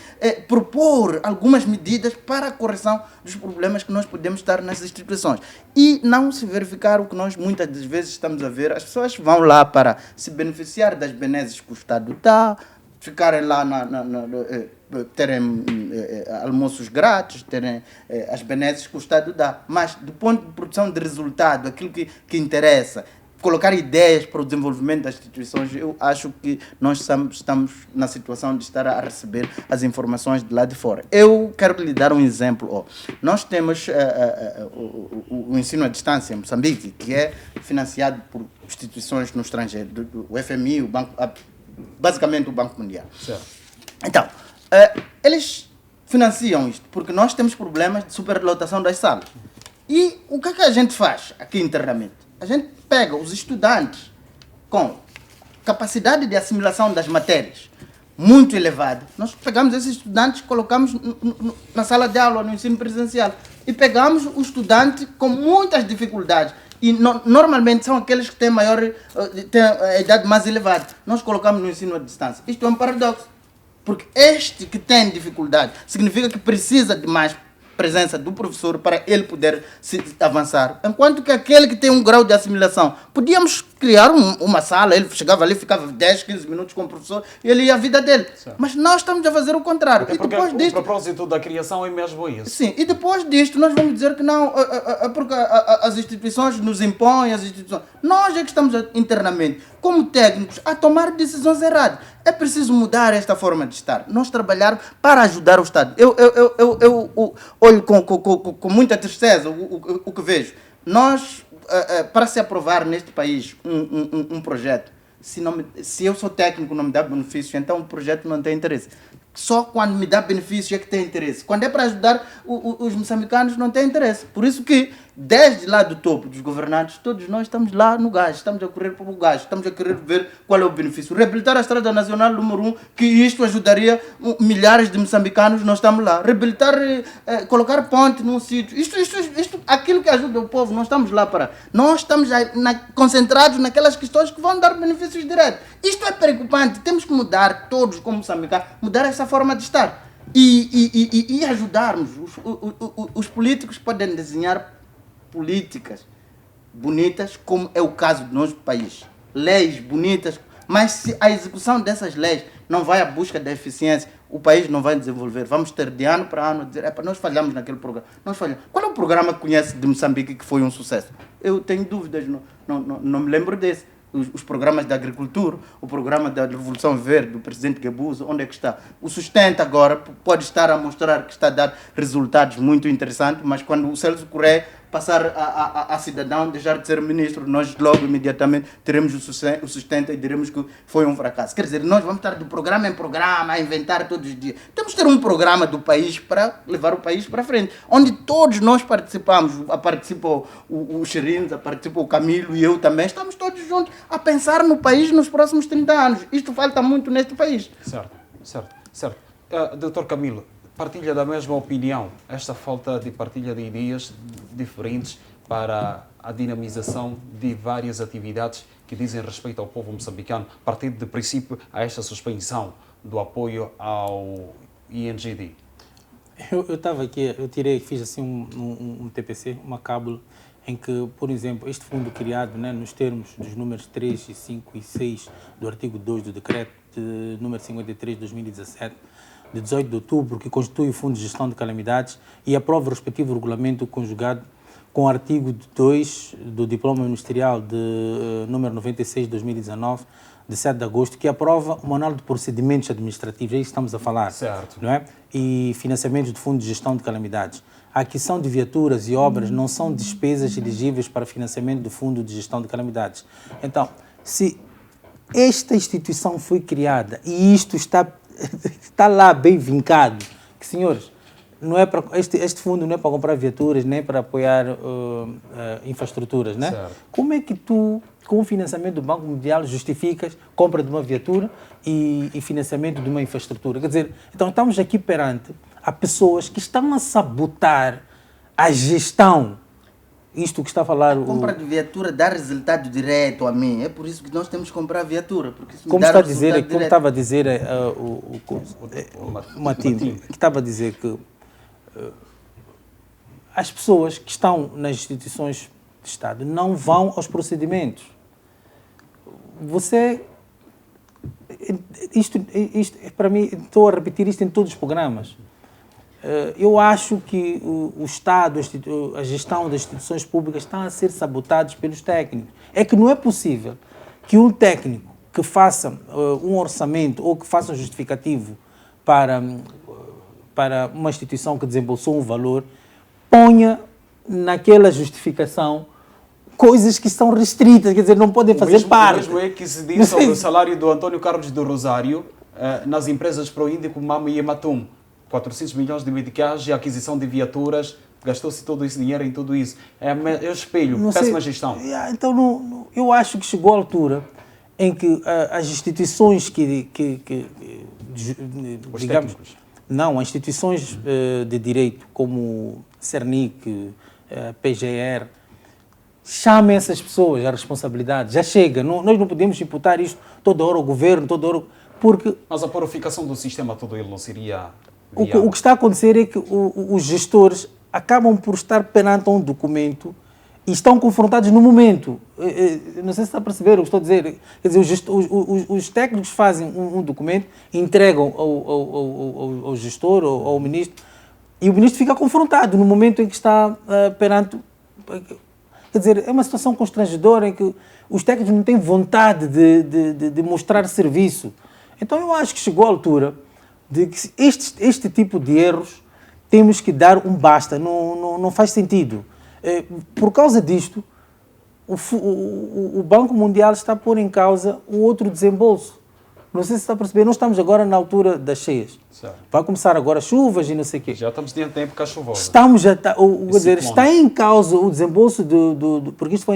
S3: propor algumas medidas para a correção dos problemas que nós podemos estar nas instituições. E não se verificar o que nós muitas das vezes estamos a ver. As pessoas vão lá para se beneficiar das benesses que o Estado dá, ficarem lá terem almoços grátis, terem as benesses que o Estado dá. Mas, do ponto de produção de resultado, aquilo que interessa, colocar ideias para o desenvolvimento das instituições, eu acho que nós estamos na situação de estar a receber as informações de lá de fora. Eu quero lhe dar um exemplo. Nós temos o ensino à distância em Moçambique, que é financiado por instituições no estrangeiro, o FMI, basicamente o Banco Mundial.
S1: Certo.
S3: Então, eles financiam isto porque nós temos problemas de superlotação das salas. E o que é que a gente faz aqui internamente? A gente pega os estudantes com capacidade de assimilação das matérias muito elevada. Nós pegamos esses estudantes, colocamos na sala de aula, no ensino presencial, e pegamos o estudante com muitas dificuldades. E normalmente são aqueles que têm têm a idade mais elevada. Nós colocamos no ensino à distância. Isto é um paradoxo. Porque este que tem dificuldade significa que precisa de mais presença do professor para ele poder se avançar. Enquanto que aquele que tem um grau de assimilação, podíamos criar uma sala, ele chegava ali, ficava 10, 15 minutos com o professor e ele ia a vida dele.
S1: Certo.
S3: Mas nós estamos a fazer o contrário.
S1: Porque
S3: depois disto,
S1: o propósito da criação é mesmo isso.
S3: sim, e depois disto nós vamos dizer que não, porque as instituições nos impõem, as instituições. Nós é que estamos internamente, como técnicos, a tomar decisões erradas. É preciso mudar esta forma de estar. Nós trabalhar para ajudar o Estado. Eu olho com muita tristeza o que vejo. Nós, para se aprovar neste país um projeto, se eu sou técnico e não me dá benefício, então o projeto não tem interesse. Só quando me dá benefício é que tem interesse. Quando é para ajudar os moçambicanos, não tem interesse. Por isso que, desde lá do topo dos governantes, todos nós estamos lá no gás, estamos a correr para o gás, estamos a querer ver qual é o benefício. Reabilitar a Estrada Nacional número 1, que isto ajudaria milhares de moçambicanos, nós estamos lá. Reabilitar, colocar ponte num sítio, isto, aquilo que ajuda o povo, nós estamos lá para... Nós estamos concentrados naquelas questões que vão dar benefícios diretos. Isto é preocupante, temos que mudar, todos como moçambicanos, mudar essa forma de estar. E ajudarmos. Os políticos podem desenhar políticas bonitas, como é o caso do nosso país. Leis bonitas, mas se a execução dessas leis não vai à busca da eficiência, o país não vai desenvolver. Vamos ter de ano para ano dizer, nós falhamos naquele programa. Nós falhamos. Qual é o programa que conhece de Moçambique que foi um sucesso? Eu tenho dúvidas, não me lembro desse. Os programas da agricultura, o programa da Revolução Verde, do presidente Guebuza, onde é que está? O Sustenta agora pode estar a mostrar que está a dar resultados muito interessantes, mas quando o Celso Correia passar a cidadão, deixar de ser ministro, nós logo imediatamente teremos o Sustenta e diremos que foi um fracasso. Quer dizer, nós vamos estar de programa em programa a inventar todos os dias. Temos que ter um programa do país para levar o país para frente, onde todos nós participamos. Participou o Xerinos, participou o Camilo e eu também. Estamos todos juntos a pensar no país nos próximos 30 anos. Isto falta muito neste país.
S1: Certo. Dr. Camilo, partilha da mesma opinião, esta falta de partilha de ideias diferentes para a dinamização de várias atividades que dizem respeito ao povo moçambicano, partindo de princípio a esta suspensão do apoio ao INGD?
S2: Eu estava aqui, fiz assim um TPC, uma cábula, em que, por exemplo, este fundo criado, né, nos termos dos números 3, 5 e 6 do artigo 2 do decreto número 53 de 2017, de 18 de outubro, que constitui o Fundo de Gestão de Calamidades e aprova o respectivo regulamento conjugado com o artigo 2 do Diploma Ministerial de número 96 de 2019, de 7 de agosto, que aprova o Manual de Procedimentos Administrativos, é isso que estamos a falar,
S1: certo,
S2: não é? E financiamentos do Fundo de Gestão de Calamidades. A aquisição de viaturas e obras não são despesas elegíveis para financiamento do Fundo de Gestão de Calamidades. Então, se esta instituição foi criada e isto está lá bem vincado, que, senhores, não é para, este fundo não é para comprar viaturas, nem para apoiar infraestruturas, né?
S1: Certo.
S2: Como é que tu, com o financiamento do Banco Mundial, justificas compra de uma viatura e financiamento de uma infraestrutura? Quer dizer, então estamos aqui perante a pessoas que estão a sabotar a gestão. Isto que está a falar...
S3: A compra de viatura dá resultado direto a mim. É por isso que nós temos que comprar viatura. Porque isso
S2: como
S3: dá
S2: estava a dizer o Matinho, que estava a dizer que as pessoas que estão nas instituições de Estado não vão aos procedimentos. Isto para mim, estou a repetir isto em todos os programas. Eu acho que o Estado, a gestão das instituições públicas estão a ser sabotados pelos técnicos. É que não é possível que um técnico que faça um orçamento ou que faça um justificativo para uma instituição que desembolsou um valor, ponha naquela justificação coisas que são restritas, quer dizer, não podem fazer parte.
S1: O mesmo é que se diz sobre o salário do Antônio Carlos do Rosário nas empresas Proíndico, Mama e Ematum. 400 milhões de meticais e aquisição de viaturas, gastou-se todo esse dinheiro em tudo isso. Eu espelho, péssima gestão.
S2: Então, eu acho que chegou a altura em que as instituições de
S1: Os
S2: digamos,
S1: técnicos.
S2: não, as instituições de direito como Cernic, PGR, chamem essas pessoas à responsabilidade. Já chega. Nós não podemos imputar isto toda hora ao governo, toda hora... Porque
S1: Mas a purificação do sistema todo ele não seria
S2: o
S1: viável?
S2: que está a acontecer é que os gestores acabam por estar perante um documento e estão confrontados no momento. Não sei se está a perceber o que estou a dizer. Quer dizer, os técnicos fazem um documento, entregam ao gestor, ao ministro, e o ministro fica confrontado no momento em que está perante... Quer dizer, é uma situação constrangedora em que os técnicos não têm vontade de mostrar serviço. Então eu acho que chegou a altura de que este tipo de erros temos que dar um basta, não faz sentido. Por causa disto, o Banco Mundial está a pôr em causa um outro desembolso. Não sei se está a perceber, nós estamos agora na altura das cheias.
S1: Certo.
S2: Vai começar agora chuvas e não sei o quê.
S1: Já estamos dentro da época chuvosa.
S2: Estamos a, quer dizer,
S1: ciclone.
S2: está em causa o desembolso porque isto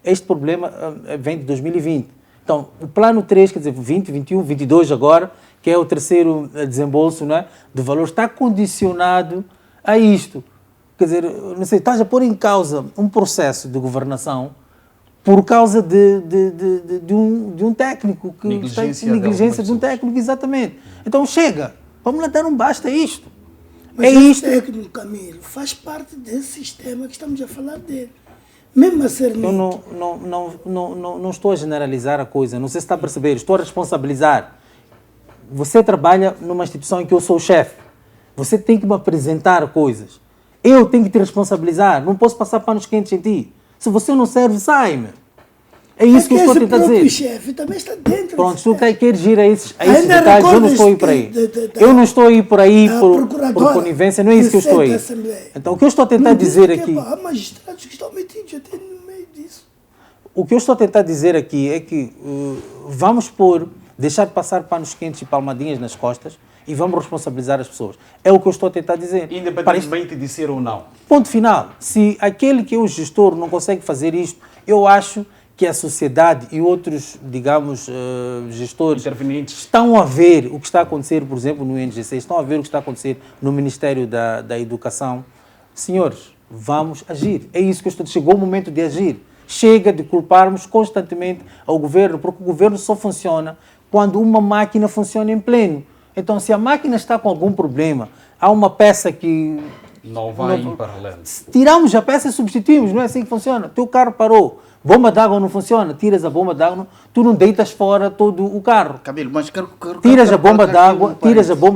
S2: este problema vem de 2020. Então, o plano 3, quer dizer, 20, 21, 22 agora, que é o terceiro desembolso, não é, do valor, está condicionado a isto. Quer dizer, não sei, estás a pôr em causa um processo de governação por causa de um técnico que negligência de um técnico, exatamente. Então chega, vamos lá dar um basta a isto.
S4: Mas esse técnico, Camilo, faz parte desse sistema que estamos a falar dele. Mesmo a ser
S2: eu não estou a generalizar a coisa, não sei se está a perceber, estou a responsabilizar. Você trabalha numa instituição em que eu sou o chefe, você tem que me apresentar coisas. Eu tenho que te responsabilizar, não posso passar panos quentes em ti. Se você não serve, sai-me. É isso que eu estou a tentar dizer.
S4: O chefe também está dentro.
S2: Pronto, se tu queres ir a esses detalhes, eu não estou a ir por aí. Eu não estou a ir por aí por conivência, não é isso que eu estou a ir. Então, o que eu estou a tentar dizer aqui...
S4: Há magistrados que estão metidos até no meio disso.
S2: O que eu estou a tentar dizer aqui é que vamos deixar de passar panos quentes e palmadinhas nas costas e vamos responsabilizar as pessoas. É o que eu estou a tentar dizer.
S1: Independentemente de ser ou não.
S2: Ponto final. Se aquele que é o gestor não consegue fazer isto, eu acho que a sociedade e outros, digamos, gestores
S1: intervenientes
S2: estão a ver o que está a acontecer, por exemplo, no INGC, estão a ver o que está a acontecer no Ministério da Educação. Senhores, vamos agir. É isso que eu estou... Chegou o momento de agir. Chega de culparmos constantemente ao governo, porque o governo só funciona quando uma máquina funciona em pleno. Então, se a máquina está com algum problema, há uma peça que...
S1: não vai em paralelo.
S2: Tiramos a peça e substituímos, não é assim que funciona. Teu carro parou, bomba d'água não funciona, tiras a bomba d'água, tu não deitas fora todo o carro.
S3: Camilo, mas
S2: tiras a bomba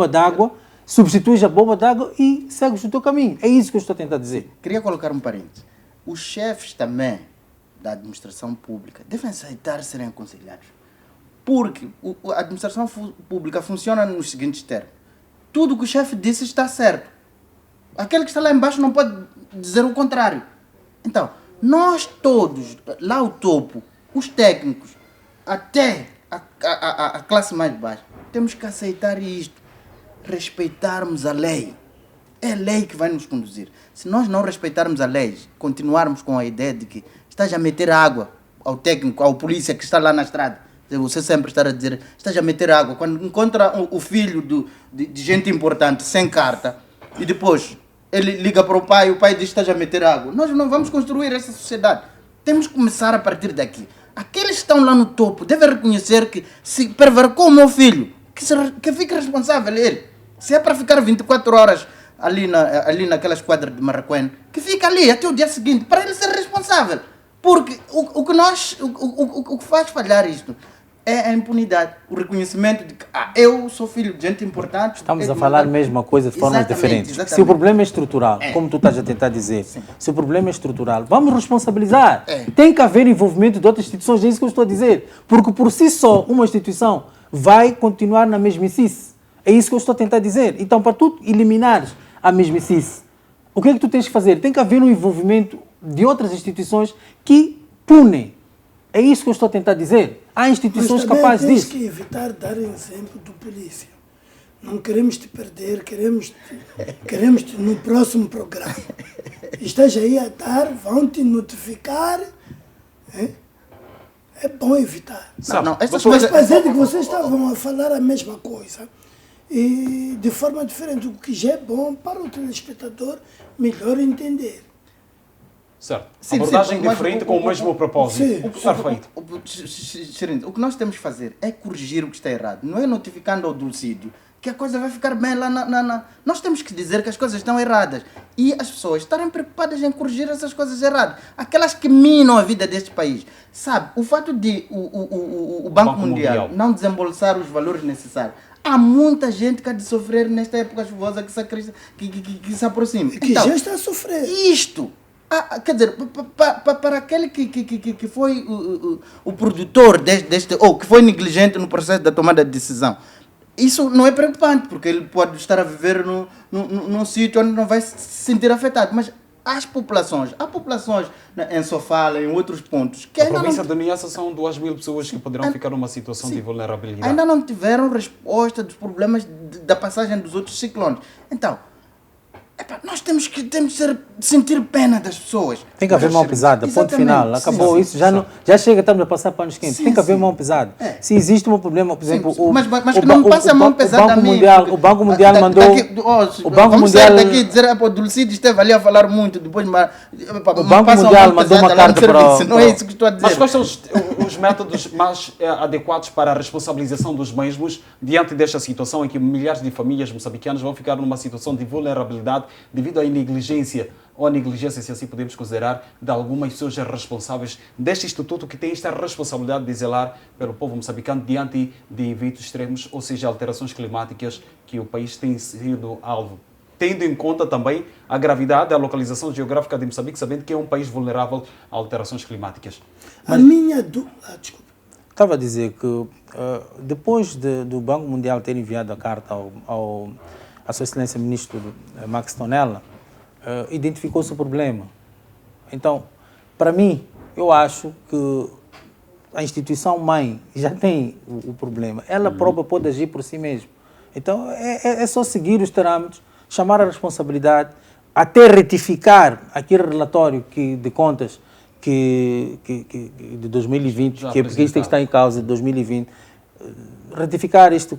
S2: d'água, substituis a bomba d'água e segues o teu caminho. É isso que eu estou a tentar dizer.
S3: Queria colocar um parênteses. Os chefes também da administração pública devem aceitar serem aconselhados. Porque a administração pública funciona nos seguintes termos. Tudo que o chefe disse está certo. Aquele que está lá embaixo não pode dizer o contrário. Então, nós todos, lá ao topo, os técnicos, até a classe mais baixa, temos que aceitar isto. Respeitarmos a lei. É a lei que vai nos conduzir. Se nós não respeitarmos a lei, continuarmos com a ideia de que estás a meter água ao técnico, ao polícia que está lá na estrada, você sempre está a dizer, estás a meter água, quando encontra o filho de gente importante sem carta, e depois ele liga para o pai diz, estás a meter água. Nós não vamos construir essa sociedade. Temos que começar a partir daqui. Aqueles que estão lá no topo devem reconhecer que se pervercou o meu filho, que fique responsável ele. Se é para ficar 24 horas ali naquela esquadra de Marraquém, que fique ali até o dia seguinte, para ele ser responsável. Porque o que faz falhar isto é a impunidade, o reconhecimento de que eu sou filho de gente importante.
S2: Estamos a falar a mesma coisa de formas diferentes. Exatamente. Se o problema é estrutural, como tu estás a tentar dizer, sim, se o problema é estrutural, vamos responsabilizar. Tem que haver envolvimento de outras instituições, é isso que eu estou a dizer. Porque por si só, uma instituição vai continuar na mesmice. É isso que eu estou a tentar dizer. Então, para tu eliminares a mesmice, o que é que tu tens que fazer? Tem que haver um envolvimento de outras instituições que punem. É isso que eu estou a tentar dizer. Há instituições capazes disso.
S4: Tens que evitar dar exemplo do polícia. Não queremos te perder, queremos te no próximo programa. Estás aí a dar, vão te notificar. É bom evitar.
S3: Não,
S4: essas coisas... Mas é que vocês estavam a falar a mesma coisa. e de forma diferente, o que já é bom para o telespectador melhor entender.
S1: Certo.
S3: Sim,
S1: abordagem
S3: sim, mas
S1: diferente com o mesmo propósito.
S4: sim.
S1: Perfeito.
S3: O que nós temos que fazer é corrigir o que está errado. Não é notificando ao Dulcídio que a coisa vai ficar bem lá Nós temos que dizer que as coisas estão erradas. E as pessoas estarem preocupadas em corrigir essas coisas erradas. Aquelas que minam a vida deste país. Sabe, o fato de o Banco Mundial não desembolsar os valores necessários. Há muita gente que há de sofrer nesta época chuvosa que se aproxima.
S4: Que
S3: Então,
S4: já está a sofrer.
S3: isto, quer dizer, para aquele que foi o produtor deste, ou que foi negligente no processo da tomada de decisão, isso não é preocupante, porque ele pode estar a viver num sítio onde não vai se sentir afetado. Mas há populações em Sofala, em outros pontos, que
S1: A
S3: ainda
S1: província
S3: não,
S1: de Niassa são 2.000 pessoas que poderão ficar numa situação de vulnerabilidade.
S3: ainda não tiveram resposta dos problemas da passagem dos outros ciclones. Então, nós temos que sentir pena das pessoas.
S2: Tem que haver mão pesada, ponto
S3: Exatamente.
S2: final. Acabou
S3: Sim,
S2: isso, já chega, estamos a passar panos quentes.
S3: Sim,
S2: Tem que haver
S3: sim.
S2: mão pesada.
S3: É.
S2: Se existe um problema, por exemplo,
S3: mas que não me passe a mão pesada a mim.
S2: O Banco Mundial mandou... o Banco
S3: vamos
S2: Mundial...
S3: sair daqui e dizer, o Dulcídio esteve ali a falar muito, depois
S2: O Banco Mundial mandou uma carta para...
S3: Não é isso que estou a dizer.
S1: Mas quais são os métodos mais adequados para a responsabilização dos mesmos diante desta situação em que milhares de famílias moçambicanas vão ficar numa situação de vulnerabilidade devido à negligência, ou a negligência, se assim podemos considerar, de algumas pessoas responsáveis deste instituto que tem esta responsabilidade de zelar pelo povo moçambicano diante de eventos extremos, ou seja, alterações climáticas que o país tem sido alvo. Tendo em conta também a gravidade da localização geográfica de Moçambique, sabendo que é um país vulnerável a alterações climáticas.
S4: A minha dúvida... Desculpa.
S2: Estava a dizer que depois do Banco Mundial ter enviado a carta à Sua Excelência Ministro Max Tonella, identificou-se o problema. Então, para mim, eu acho que a instituição mãe já tem o problema. Ela própria pode agir por si mesma. Então, é só seguir os trâmites, chamar a responsabilidade, até retificar aquele relatório de contas de 2020, porque isto é que está em causa de 2020, retificar este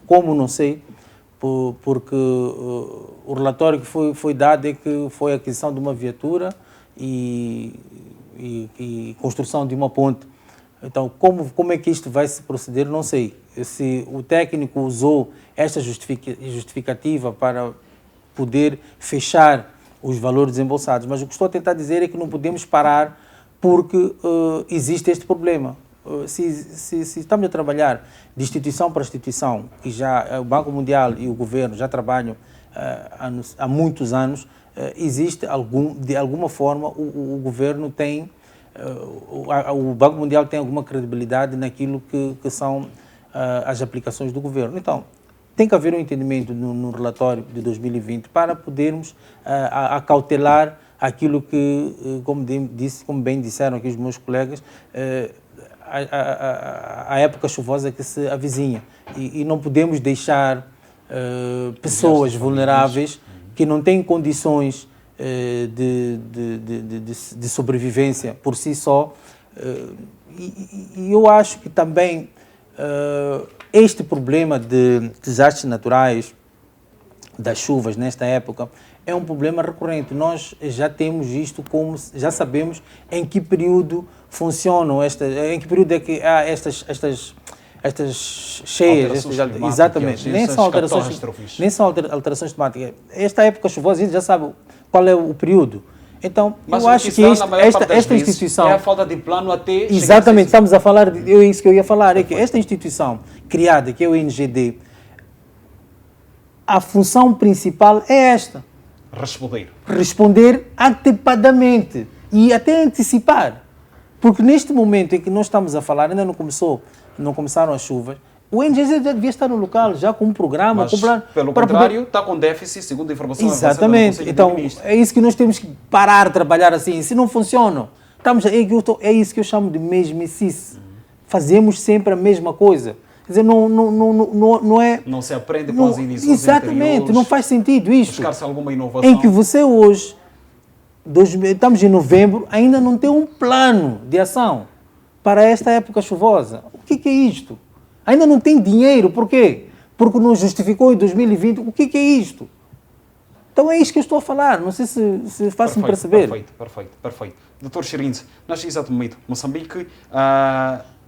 S2: como não sei, porque o relatório que foi dado é que foi a aquisição de uma viatura e construção de uma ponte. Então, como é que isto vai se proceder, não sei. Se o técnico usou esta justificativa para poder fechar os valores desembolsados, mas o que estou a tentar dizer é que não podemos parar porque existe este problema. Se estamos a trabalhar de instituição para instituição, e já o Banco Mundial e o Governo já trabalham há muitos anos, existe de alguma forma o Governo tem, o Banco Mundial tem alguma credibilidade naquilo que são as aplicações do Governo. Então, tem que haver um entendimento no relatório de 2020 para podermos acautelar aquilo que, como bem disseram aqui os meus colegas, a época chuvosa que se avizinha. E não podemos deixar pessoas vulneráveis que não têm condições de sobrevivência por si só. E eu acho que também este problema de desastres naturais, das chuvas nesta época, é um problema recorrente. Nós já temos isto, já sabemos em que período funcionam, em que período é que há estas cheias, exatamente, nem são alterações climáticas. Esta época chuvosa, a gente já sabe qual é o período. Então,
S1: mas
S2: eu acho que esta instituição...
S1: É a falta de plano até...
S2: Exatamente, estamos a falar, é isso que eu ia falar, é que esta instituição criada, que é o INGD, a função principal é esta. Responder atempadamente e até antecipar. Porque neste momento em que nós estamos a falar, ainda não começaram as chuvas, o INGD já devia estar no local, já com um programa.
S1: Mas, pelo contrário, está com déficit, segundo a informação.
S2: Exatamente. Então, é isso que nós temos que parar de trabalhar assim. Se não funciona, é isso que eu chamo de mesmice. Fazemos sempre a mesma coisa. Quer dizer, não é...
S1: Não se aprende com as iniciativas.
S2: Exatamente, não faz sentido isto.
S1: Buscar-se alguma inovação.
S2: Em que você hoje, estamos em novembro, ainda não tem um plano de ação para esta época chuvosa. O que é isto? Ainda não tem dinheiro, por quê? porque não justificou em 2020. O que é isto? Então é isto que eu estou a falar. Não sei se faço-me perceber.
S1: Perfeito. Dr. Xirinze, neste exato momento, Moçambique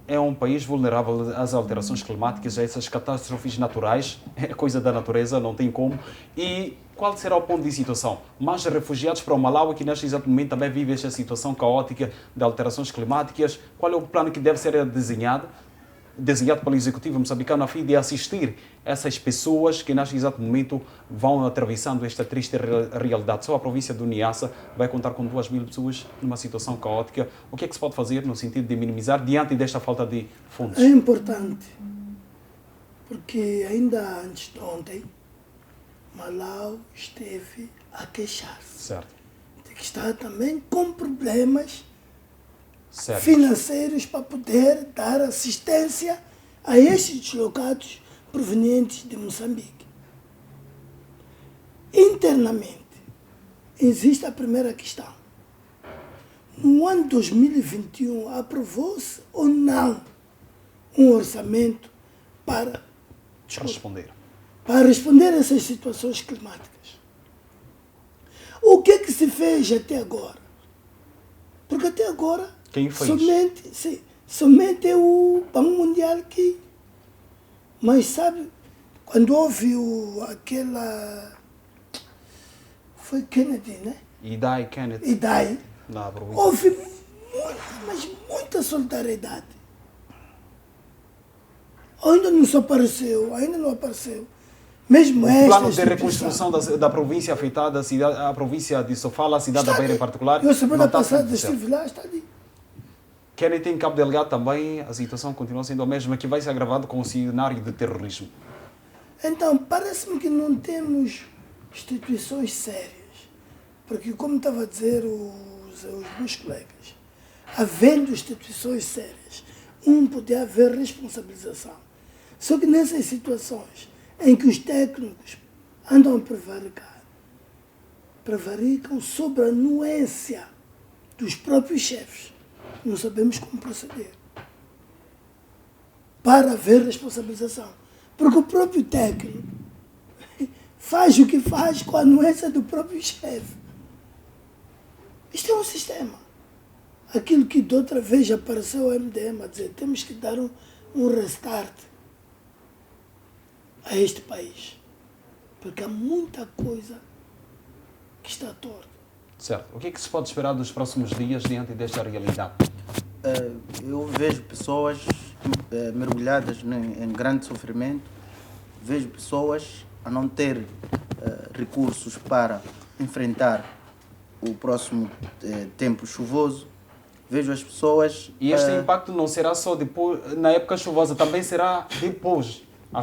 S1: é um país vulnerável às alterações climáticas, a essas catástrofes naturais, é coisa da natureza, não tem como. E qual será o ponto de situação? Mais refugiados para o Malawi, que neste exato momento também vive esta situação caótica de alterações climáticas. Qual é o plano que deve ser desenhado pelo Executivo moçambicano a fim de assistir essas pessoas que neste exato momento vão atravessando esta triste realidade? Só a província do Niassa vai contar com 2.000 pessoas numa situação caótica. O que é que se pode fazer no sentido de minimizar diante desta falta de fundos?
S4: É importante, porque ainda antes de ontem, Malawi esteve a queixar-se.
S1: Certo.
S4: De que está também com problemas
S1: Certo.
S4: financeiros para poder dar assistência a estes deslocados provenientes de Moçambique. Internamente, existe a primeira questão. No ano 2021, aprovou-se ou não um orçamento para responder a essas situações climáticas? O que é que se fez até agora? Porque até agora
S1: quem fez?
S4: Somente é o Banco Mundial que... Mas sabe, quando houve aquela... Foi Kennedy, né? Idai. Houve muita solidariedade. Ainda não apareceu. Mesmo
S1: o plano de reconstrução da província afetada, a província de Sofala, a cidade da Beira em particular...
S4: Eu semana passada estive lá, está ali.
S1: Kennedy em Cabo Delgado também a situação continua sendo a mesma, que vai se agravando com o cenário de terrorismo.
S4: Então, parece-me que não temos instituições sérias. Porque, como estava a dizer os meus colegas, havendo instituições sérias, podia haver responsabilização. Só que nessas situações em que os técnicos andam a prevaricam sobre a anuência dos próprios chefes, não sabemos como proceder para haver responsabilização. Porque o próprio técnico faz o que faz com a anuência do próprio chefe. Isto é um sistema. Aquilo que de outra vez apareceu o MDM a dizer, temos que dar um restart a este país. Porque há muita coisa que está torta.
S1: Certo. O que é que se pode esperar dos próximos dias diante desta realidade?
S3: Eu vejo pessoas mergulhadas em grande sofrimento, vejo pessoas a não ter recursos para enfrentar o próximo tempo chuvoso, vejo as pessoas...
S1: E este impacto não será só depois, na época chuvosa, também será depois, a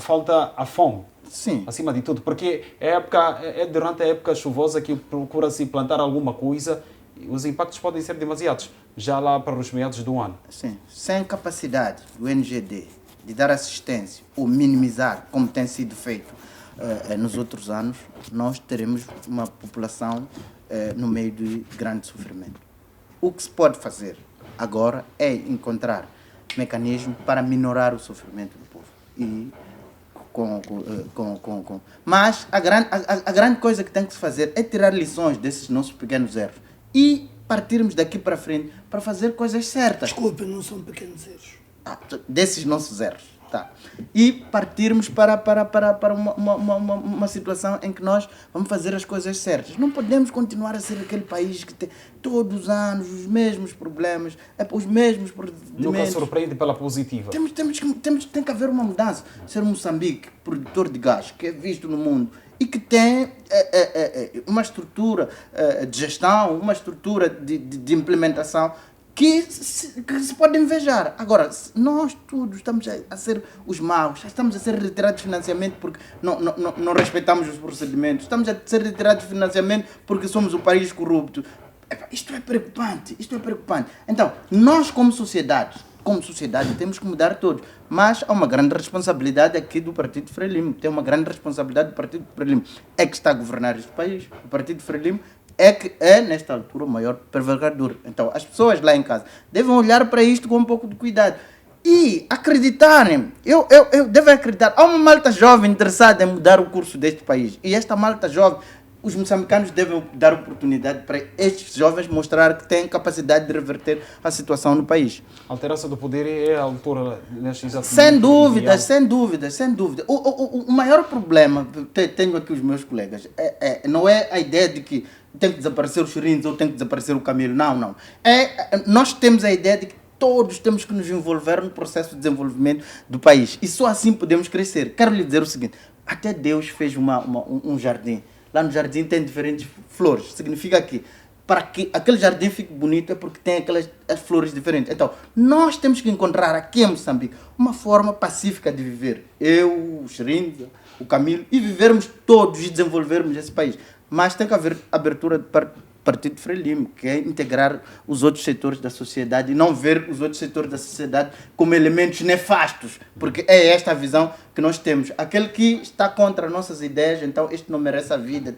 S1: fome.
S3: Sim.
S1: Acima de tudo, porque é durante a época chuvosa que procura-se plantar alguma coisa, e os impactos podem ser demasiados, já lá para os meados do ano.
S3: Sim. Sem capacidade do NGD de dar assistência ou minimizar, como tem sido feito nos outros anos, nós teremos uma população no meio de grande sofrimento. O que se pode fazer agora é encontrar mecanismos para minorar o sofrimento do povo. Mas a grande coisa que tem que se fazer é tirar lições desses nossos pequenos erros e partirmos daqui para frente para fazer coisas certas.
S4: Desculpe, não são pequenos erros.
S3: Desses nossos erros. Tá. E partirmos para uma situação em que nós vamos fazer as coisas certas. Não podemos continuar a ser aquele país que tem todos os anos os mesmos problemas, os mesmos procedimentos.
S1: Nunca surpreende pela positiva.
S3: Tem que haver uma mudança. Ser Moçambique, produtor de gás, que é visto no mundo e que tem uma estrutura de gestão, uma estrutura de implementação que se pode invejar. Agora, nós todos estamos a ser os maus, estamos a ser retirados de financiamento porque não respeitamos os procedimentos, estamos a ser retirados de financiamento porque somos um país corrupto. Isto é preocupante, Então, nós como sociedade, temos que mudar todos. Mas há uma grande responsabilidade aqui do Partido Frelimo, tem uma grande responsabilidade do Partido Frelimo. É que está a governar este país, o Partido Frelimo é que é, nesta altura, o maior prevarigador. Então, as pessoas lá em casa devem olhar para isto com um pouco de cuidado e acreditarem. Eu devo acreditar. Há uma malta jovem interessada em mudar o curso deste país. E esta malta jovem, os moçambicanos devem dar oportunidade para estes jovens mostrar que têm capacidade de reverter a situação no país.
S1: A alteração do poder é a altura neste exato
S3: Sem
S1: momento
S3: dúvidas,
S1: ideal.
S3: sem dúvidas, sem dúvida. O maior problema, tenho aqui os meus colegas, não é a ideia de que tem que desaparecer os xerinhos ou tem que desaparecer o Camilo. Não, não. Nós temos a ideia de que todos temos que nos envolver no processo de desenvolvimento do país. E só assim podemos crescer. Quero lhe dizer o seguinte, até Deus fez um jardim. Lá no jardim tem diferentes flores. Significa que para que aquele jardim fique bonito é porque tem as flores diferentes. Então, nós temos que encontrar aqui em Moçambique uma forma pacífica de viver. Eu, o Xerinza, o Camilo, e vivermos todos e desenvolvermos esse país. Mas tem que haver abertura de Partido de Frelimo, que é integrar os outros setores da sociedade e não ver os outros setores da sociedade como elementos nefastos, porque é esta a visão que nós temos. Aquele que está contra nossas ideias, então este não merece a vida,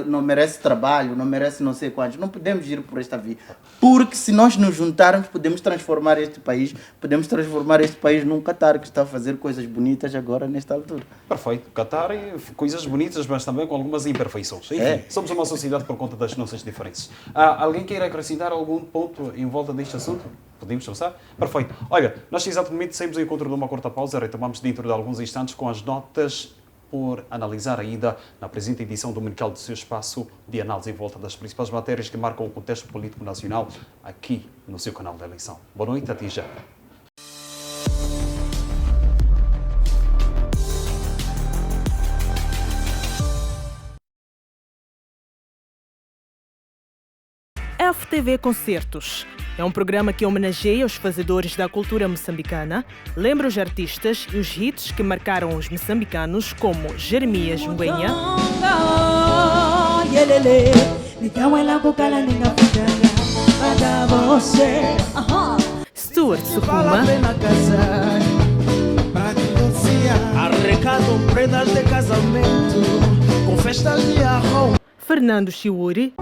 S3: não merece trabalho, não merece não sei quantos. Não podemos ir por esta via, porque se nós nos juntarmos, podemos transformar este país num Qatar que está a fazer coisas bonitas agora, nesta altura.
S1: Perfeito. Qatar, coisas bonitas, mas também com algumas imperfeições. Enfim, somos uma sociedade por conta das nossas diferenças. Alguém queira acrescentar algum ponto em volta deste assunto? Podemos começar? Perfeito. Olha, nós exatamente saímos ao encontro de uma curta pausa, retomamos dentro de alguns instantes com as notas por analisar ainda na presente edição dominical do seu espaço de análise em volta das principais matérias que marcam o contexto político nacional aqui no seu canal da eleição. Boa noite, até já.
S5: FTV Concertos é um programa que homenageia os fazedores da cultura moçambicana, lembra os artistas e os hits que marcaram os moçambicanos, como Jeremias Mbenha, Stuart Sukuma, Fernando Chiuri,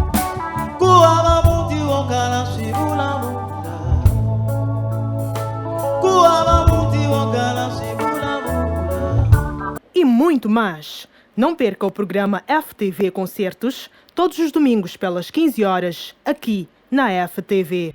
S5: e muito mais. Não perca o programa FTV Concertos todos os domingos pelas 15 horas aqui na FTV.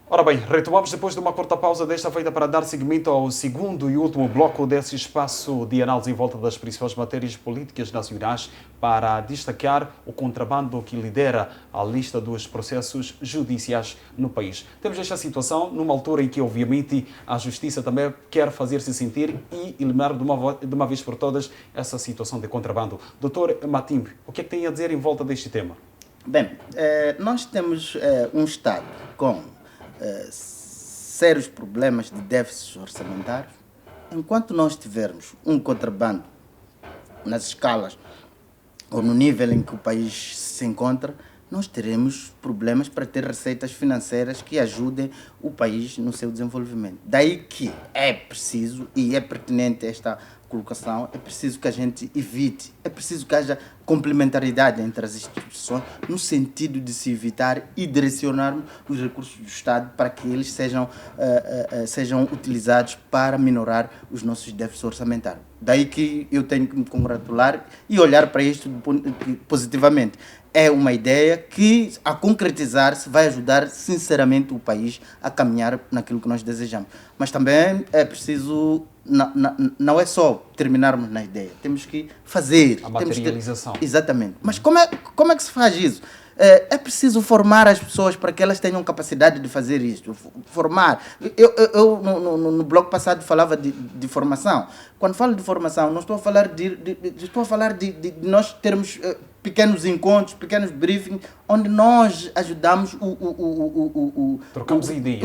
S1: Ora bem, retomamos depois de uma curta pausa desta feita para dar seguimento ao segundo e último bloco desse espaço de análise em volta das principais matérias políticas nacionais para destacar o contrabando que lidera a lista dos processos judiciais no país. Temos esta situação numa altura em que, obviamente, a Justiça também quer fazer-se sentir e eliminar de uma vez por todas essa situação de contrabando. Doutor Matimbe, o que é que tem a dizer em volta deste tema?
S3: Bem, nós temos um Estado com sérios problemas de déficits orçamentários. Enquanto nós tivermos um contrabando nas escalas ou no nível em que o país se encontra, nós teremos problemas para ter receitas financeiras que ajudem o país no seu desenvolvimento. Daí que é preciso e é pertinente esta colocação, é preciso que a gente evite, é preciso que haja complementaridade entre as instituições no sentido de se evitar e direcionar os recursos do Estado para que eles sejam utilizados para minorar os nossos déficits orçamentários. Daí que eu tenho que me congratular e olhar para isto positivamente. É uma ideia que, a concretizar-se, vai ajudar sinceramente o país a caminhar naquilo que nós desejamos. Mas também é preciso, não é só terminarmos na ideia, temos que fazer.
S1: A materialização.
S3: Exatamente. Mas como é que se faz isso? É preciso formar as pessoas para que elas tenham capacidade de fazer isto. Formar. Eu no bloco passado falava de formação. Quando falo de formação, não estou a falar estou a falar de nós termos pequenos encontros, pequenos briefings, onde nós ajudamos o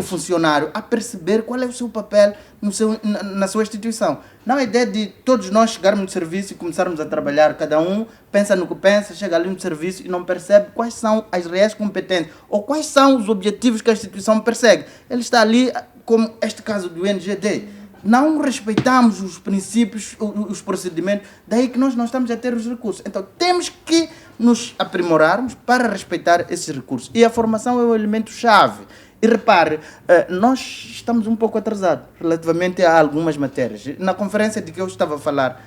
S3: funcionário a perceber qual é o seu papel na sua instituição. Não é a ideia de todos nós chegarmos no serviço e começarmos a trabalhar, cada um pensa no que pensa, chega ali no serviço e não percebe quais são as reais competências ou quais são os objetivos que a instituição persegue. Ele está ali, como este caso do NGD. Não respeitamos os princípios, os procedimentos, daí que nós não estamos a ter os recursos. Então temos que nos aprimorarmos para respeitar esses recursos. E a formação é o elemento-chave. E repare, nós estamos um pouco atrasados relativamente a algumas matérias. Na conferência de que eu estava a falar,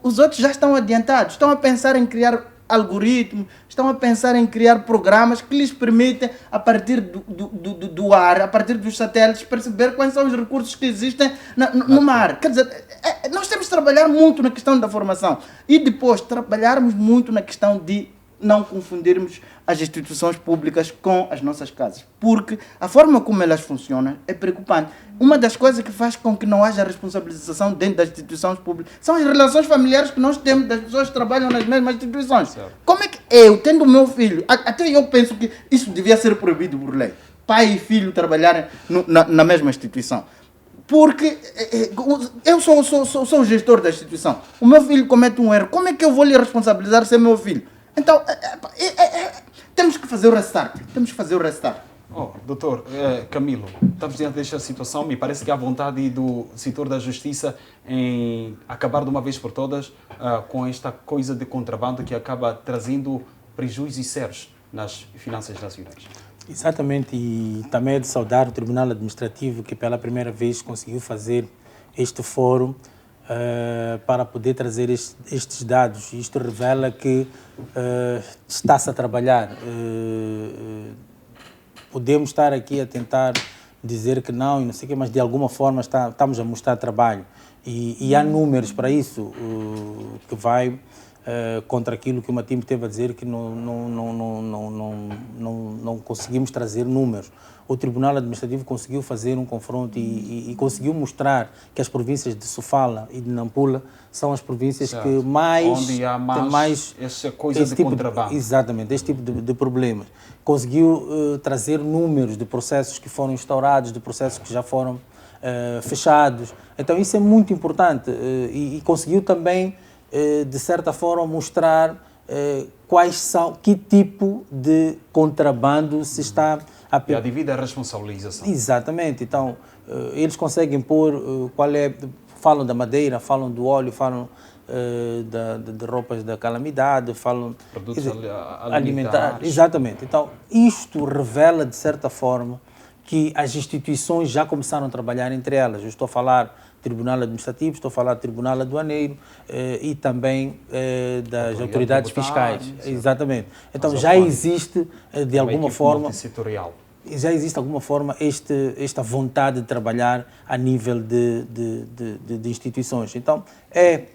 S3: os outros já estão adiantados, estão a pensar em criar algoritmos, estão a pensar em criar programas que lhes permitem, a partir do ar, a partir dos satélites, perceber quais são os recursos que existem no mar. Quer dizer, nós temos de trabalhar muito na questão da formação e depois trabalharmos muito na questão de não confundirmos as instituições públicas com as nossas casas, porque a forma como elas funcionam é preocupante. Uma das coisas que faz com que não haja responsabilização dentro das instituições públicas são as relações familiares que nós temos das pessoas que trabalham nas mesmas instituições. Certo. Como é que eu, tendo o meu filho, até eu penso que isso devia ser proibido por lei, pai e filho trabalharem na mesma instituição. Porque eu sou o gestor da instituição, o meu filho comete um erro, como é que eu vou lhe responsabilizar se é meu filho? Então, temos que fazer o restart.
S1: Doutor Camilo, estamos diante desta situação. Me parece que há vontade do setor da justiça em acabar de uma vez por todas com esta coisa de contrabando que acaba trazendo prejuízos sérios nas finanças nacionais.
S2: Exatamente, e também é de saudar o Tribunal Administrativo que pela primeira vez conseguiu fazer este fórum para poder trazer estes dados. Isto revela que está-se a trabalhar. Podemos estar aqui a tentar dizer que não e não sei o quê, mas de alguma forma estamos a mostrar trabalho. E há números para isso, que vai contra aquilo que o Matimbo teve a dizer, que não conseguimos trazer números. O Tribunal Administrativo conseguiu fazer um confronto e conseguiu mostrar que as províncias de Sofala e de Nampula são as províncias que mais...
S1: Onde há mais essa coisa de contrabando.
S2: Exatamente, este tipo de problemas. Conseguiu trazer números de processos que foram instaurados, de processos que já foram fechados. Então isso é muito importante e conseguiu também, de certa forma, mostrar que tipo de contrabando se está a...
S1: E a devida responsabilização.
S2: Exatamente. Então, eles conseguem pôr falam da madeira, falam do óleo, falam de roupas da calamidade, falam...
S1: Produtos alimentares.
S2: Exatamente. Então, isto revela, de certa forma, que as instituições já começaram a trabalhar entre elas. Eu estou a falar Tribunal Administrativo, estou a falar Tribunal Aduaneiro e também das autoridades fiscais. Certo. Exatamente. Então já existe, de alguma forma, já existe de alguma forma esta vontade de trabalhar a nível de instituições. Então é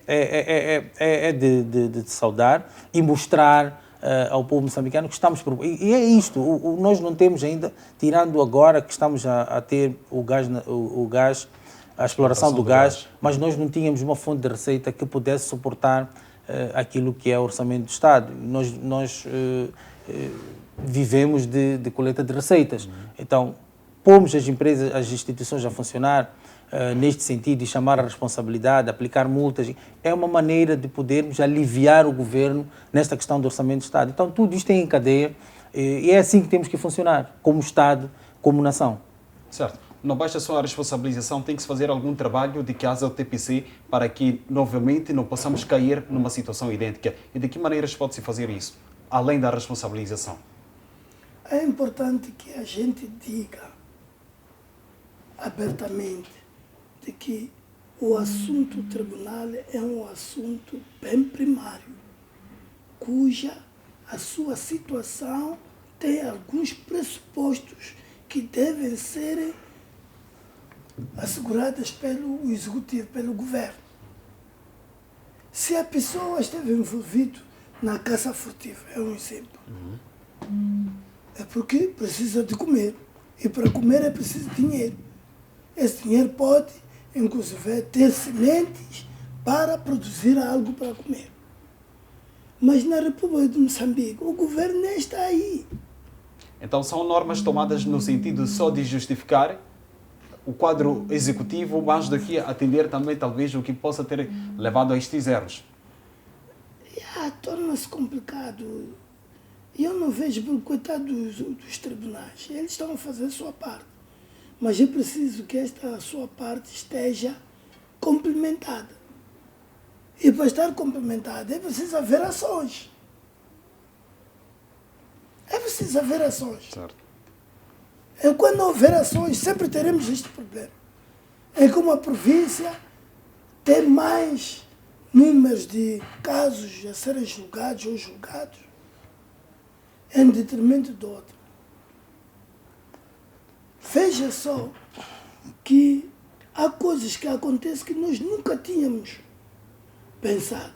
S2: de saudar e mostrar ao povo moçambicano que estamos... E é isto, nós não temos ainda, tirando agora que estamos a ter o gás, a exploração do gás, mas nós não tínhamos uma fonte de receita que pudesse suportar aquilo que é o orçamento do Estado. Nós vivemos de coleta de receitas. Então, pomos as empresas, as instituições a funcionar neste sentido e chamar a responsabilidade, aplicar multas, é uma maneira de podermos aliviar o governo nesta questão do orçamento do Estado. Então, tudo isto tem em cadeia e é assim que temos que funcionar, como Estado, como nação.
S1: Certo. Não basta só a responsabilização, tem que se fazer algum trabalho de casa ao TPC para que, novamente, não possamos cair numa situação idêntica. E de que maneiras pode-se fazer isso, além da responsabilização?
S4: É importante que a gente diga abertamente de que o assunto tribunal é um assunto bem primário, cuja a sua situação tem alguns pressupostos que devem ser asseguradas pelo executivo, pelo governo. Se a pessoa esteve envolvida na caça furtiva, é um exemplo. É porque precisa de comer. E para comer é preciso dinheiro. Esse dinheiro pode, inclusive, ter sementes para produzir algo para comer. Mas na República de Moçambique, o governo nem está aí.
S1: Então são normas tomadas no sentido só de justificar o quadro executivo, mais do que atender também, talvez, o que possa ter levado a estes erros.
S4: Torna-se complicado. E eu não vejo, porque coitado dos tribunais, eles estão a fazer a sua parte. Mas é preciso que esta sua parte esteja complementada. E para estar complementada é preciso haver ações. É preciso haver ações.
S1: Certo.
S4: E quando houver ações, sempre teremos este problema. É que uma província tem mais números de casos a serem julgados ou julgados em detrimento do outro. Veja só que há coisas que acontecem que nós nunca tínhamos pensado.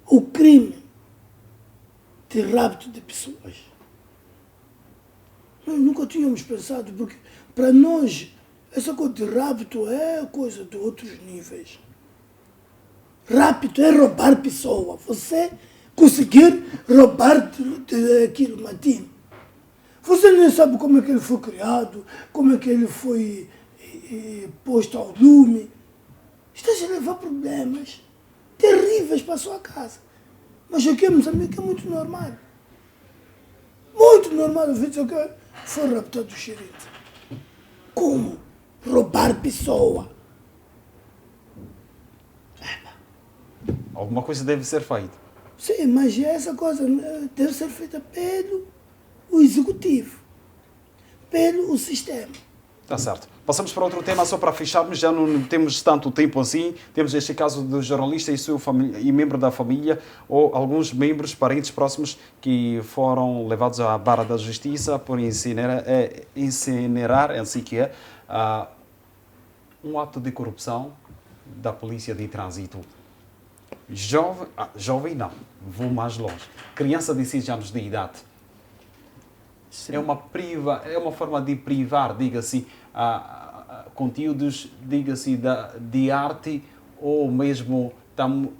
S4: O crime de rapto de pessoas. Nós nunca tínhamos pensado, porque para nós essa coisa de rapto é coisa de outros níveis. Rapto é roubar pessoa. Você conseguir roubar de aquilo, Matinho. Você nem sabe como é que ele foi criado, como é que ele foi posto ao lume. Estás a levar problemas terríveis para a sua casa. Mas aqui em Moçambique é muito normal. Muito normal o vídeo que foi raptado o xerife. Como? Roubar pessoa.
S1: Alguma coisa deve ser feita.
S4: Sim, mas essa coisa deve ser feita pelo executivo, pelo sistema.
S1: Está certo. Passamos para outro tema, só para fecharmos, já não temos tanto tempo assim. Temos este caso do jornalista e seu e membro da família, ou alguns membros, parentes próximos, que foram levados à barra da justiça por incinerar assim que é, um ato de corrupção da polícia de trânsito. Jovem não, vou mais longe. Criança de 6 anos de idade. É uma forma de privar, diga-se, conteúdos, diga-se, de arte, ou mesmo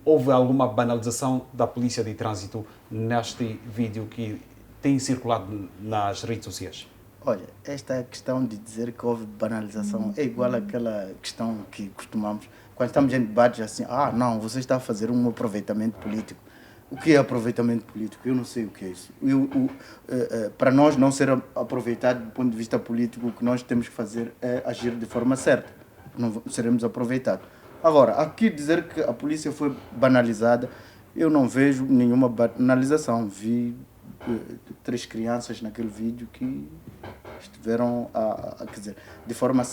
S1: houve alguma banalização da polícia de trânsito neste vídeo que tem circulado nas redes sociais?
S3: Olha, esta questão de dizer que houve banalização é igual àquela questão que costumamos, quando estamos em debates assim, não, você está a fazer um aproveitamento político. O que é aproveitamento político? Eu não sei o que é isso. Para nós não ser aproveitado do ponto de vista político, o que nós temos que fazer é agir de forma certa. Não seremos aproveitados. Agora, aqui dizer que a polícia foi banalizada, eu não vejo nenhuma banalização. Vi 3 crianças naquele vídeo que estiveram quer dizer, de forma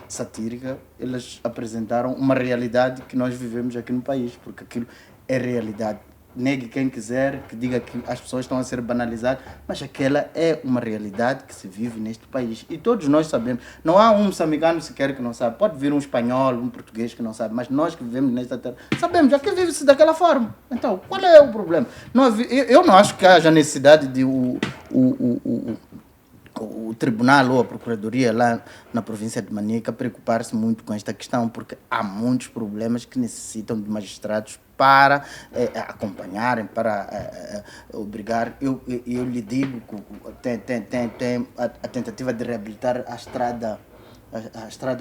S3: satírica, elas apresentaram uma realidade que nós vivemos aqui no país, porque aquilo é realidade. Negue quem quiser, que diga que as pessoas estão a ser banalizadas, mas aquela é uma realidade que se vive neste país. E todos nós sabemos. Não há um moçambicano sequer que não sabe. Pode vir um espanhol, um português que não sabe, mas nós que vivemos nesta terra sabemos, aqui vive-se daquela forma. Então, qual é o problema? Eu não acho que haja necessidade de o tribunal ou a procuradoria lá na província de Manica preocupar-se muito com esta questão, porque há muitos problemas que necessitam de magistrados para acompanharem, para obrigar. Eu lhe digo que tem a tentativa de reabilitar a estrada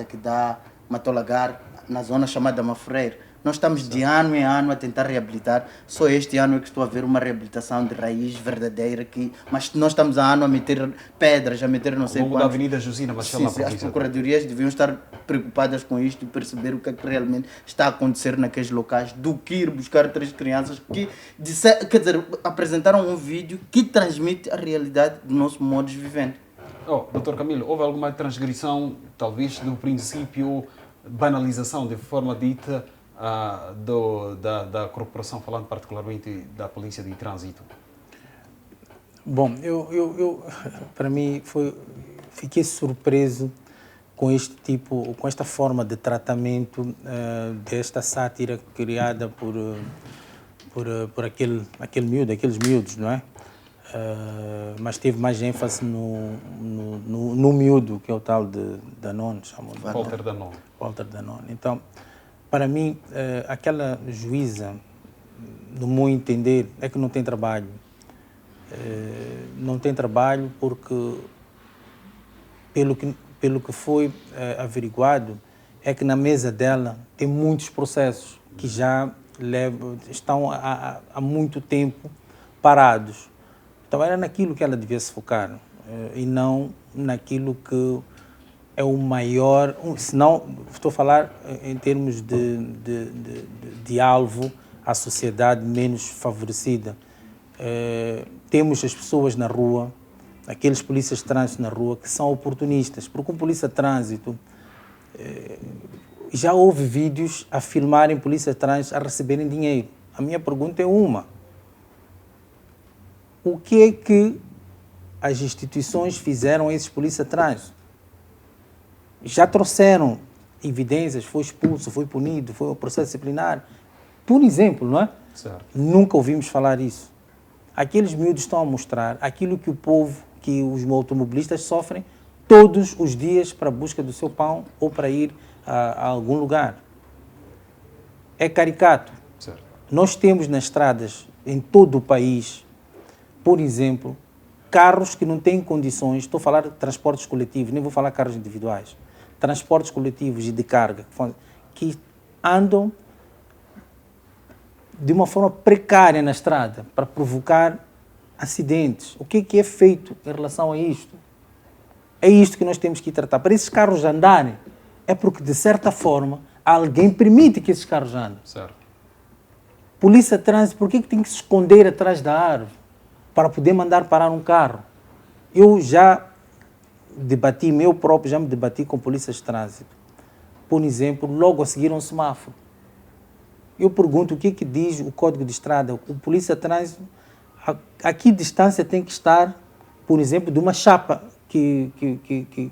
S3: que dá Matolagar, na zona chamada Mafreire. Nós estamos de ano em ano a tentar reabilitar. Só este ano é que estou a ver uma reabilitação de raiz verdadeira, mas nós estamos há ano a meter pedras, a meter não sei quantos.
S1: Ao longo da Avenida Josina Machel.
S3: Sim, as procuradorias deviam estar preocupadas com isto e perceber o que é que realmente está a acontecer naqueles locais, do que ir buscar 3 crianças que apresentaram um vídeo que transmite a realidade do nosso modo de viver.
S1: Dr. Camilo, houve alguma transgressão, talvez, do princípio banalização, de forma dita, da corporação, falando particularmente da polícia de trânsito?
S2: Bom, eu para mim fiquei surpreso com com esta forma de tratamento desta sátira criada por por aquele miúdo, aqueles miúdos, não é? Mas teve mais ênfase no miúdo, que é o tal de Danone, chamam de
S1: Walter Danone.
S2: Walter Danone. Então, para mim, aquela juíza, no meu entender, é que não tem trabalho. Não tem trabalho porque, pelo que foi averiguado, é que na mesa dela tem muitos processos que já estão há muito tempo parados. Então era naquilo que ela devia se focar e não naquilo que é o maior, senão estou a falar em termos de alvo à sociedade menos favorecida. Temos as pessoas na rua, aqueles polícias de trânsito na rua que são oportunistas, porque um polícia de trânsito, já houve vídeos a filmarem polícia de trânsito a receberem dinheiro. A minha pergunta é uma: o que é que as instituições fizeram a esses polícias de trânsito? Já trouxeram evidências, foi expulso, foi punido, foi um processo disciplinar. Por exemplo, não é?
S1: Certo.
S2: Nunca ouvimos falar isso. Aqueles miúdos estão a mostrar aquilo que o povo, que os automobilistas sofrem todos os dias para a busca do seu pão ou para ir a algum lugar. É caricato.
S1: Certo.
S2: Nós temos nas estradas, em todo o país, por exemplo, carros que não têm condições, estou a falar de transportes coletivos, nem vou falar de carros individuais, transportes coletivos e de carga, que andam de uma forma precária na estrada para provocar acidentes. O que é feito em relação a isto? É isto que nós temos que tratar. Para esses carros andarem, é porque, de certa forma, alguém permite que esses carros andem.
S1: Certo.
S2: Polícia de trânsito, por que tem que se esconder atrás da árvore para poder mandar parar um carro? Eu já debati, eu próprio já me debati com polícias de trânsito. Por exemplo, logo a seguir um semáforo. Eu pergunto o que é que diz o Código de Estrada. O polícia de trânsito, a que distância tem que estar, por exemplo, de uma chapa que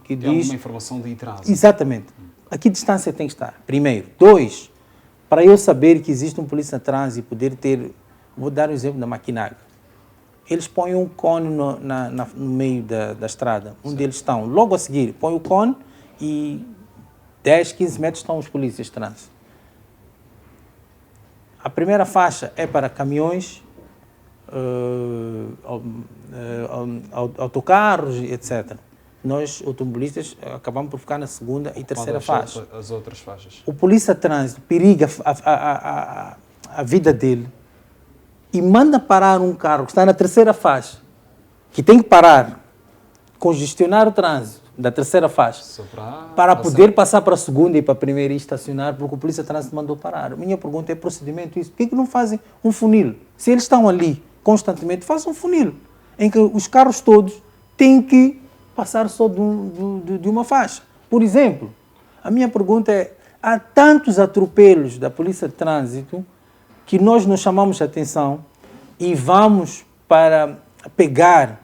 S2: diz...
S1: alguma informação de trânsito.
S2: Exatamente. A que distância tem que estar? Primeiro. 2, para eu saber que existe um polícia de trânsito e poder ter... Vou dar o exemplo da Maquinaga. Eles põem um cone no meio da estrada, onde eles estão. Logo a seguir, põe o cone e 10, 15 metros estão os polícias de trânsito. A primeira faixa é para caminhões, autocarros, etc. Nós, automobilistas, acabamos por ficar na segunda e terceira faixa.
S1: As outras faixas.
S2: O polícia de trânsito periga a vida dele e manda parar um carro que está na terceira faixa, que tem que parar, congestionar o trânsito da terceira faixa, para poder passar para a segunda e para a primeira e estacionar, porque o polícia de trânsito mandou parar. A minha pergunta é procedimento isso. Por que não fazem um funil? Se eles estão ali constantemente, façam um funil, em que os carros todos têm que passar só de uma faixa. Por exemplo, a minha pergunta é, há tantos atropelos da polícia de trânsito que nós nos chamamos a atenção e vamos para pegar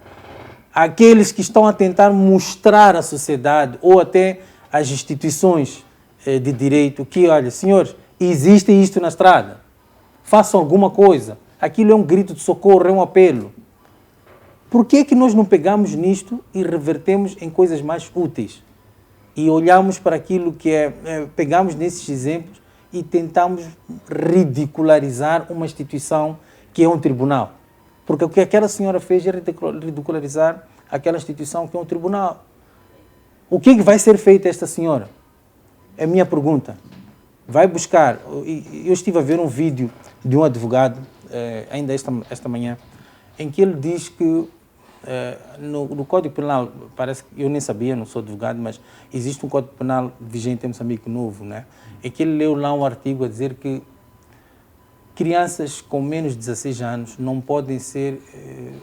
S2: aqueles que estão a tentar mostrar à sociedade ou até às instituições de direito que, olha, senhores, existe isto na estrada, façam alguma coisa. Aquilo é um grito de socorro, é um apelo. Por que é que nós não pegamos nisto e revertemos em coisas mais úteis? E olhamos para aquilo que pegamos nesses exemplos e tentamos ridicularizar uma instituição que é um tribunal. Porque o que aquela senhora fez é ridicularizar aquela instituição que é um tribunal. O que vai ser feito a esta senhora? É a minha pergunta. Vai buscar... Eu estive a ver um vídeo de um advogado, ainda esta manhã, em que ele diz que no Código Penal, parece que eu nem sabia, não sou advogado, mas existe um Código Penal vigente em Moçambique novo, né? Em que ele leu lá um artigo a dizer que crianças com menos de 16 anos não podem ser,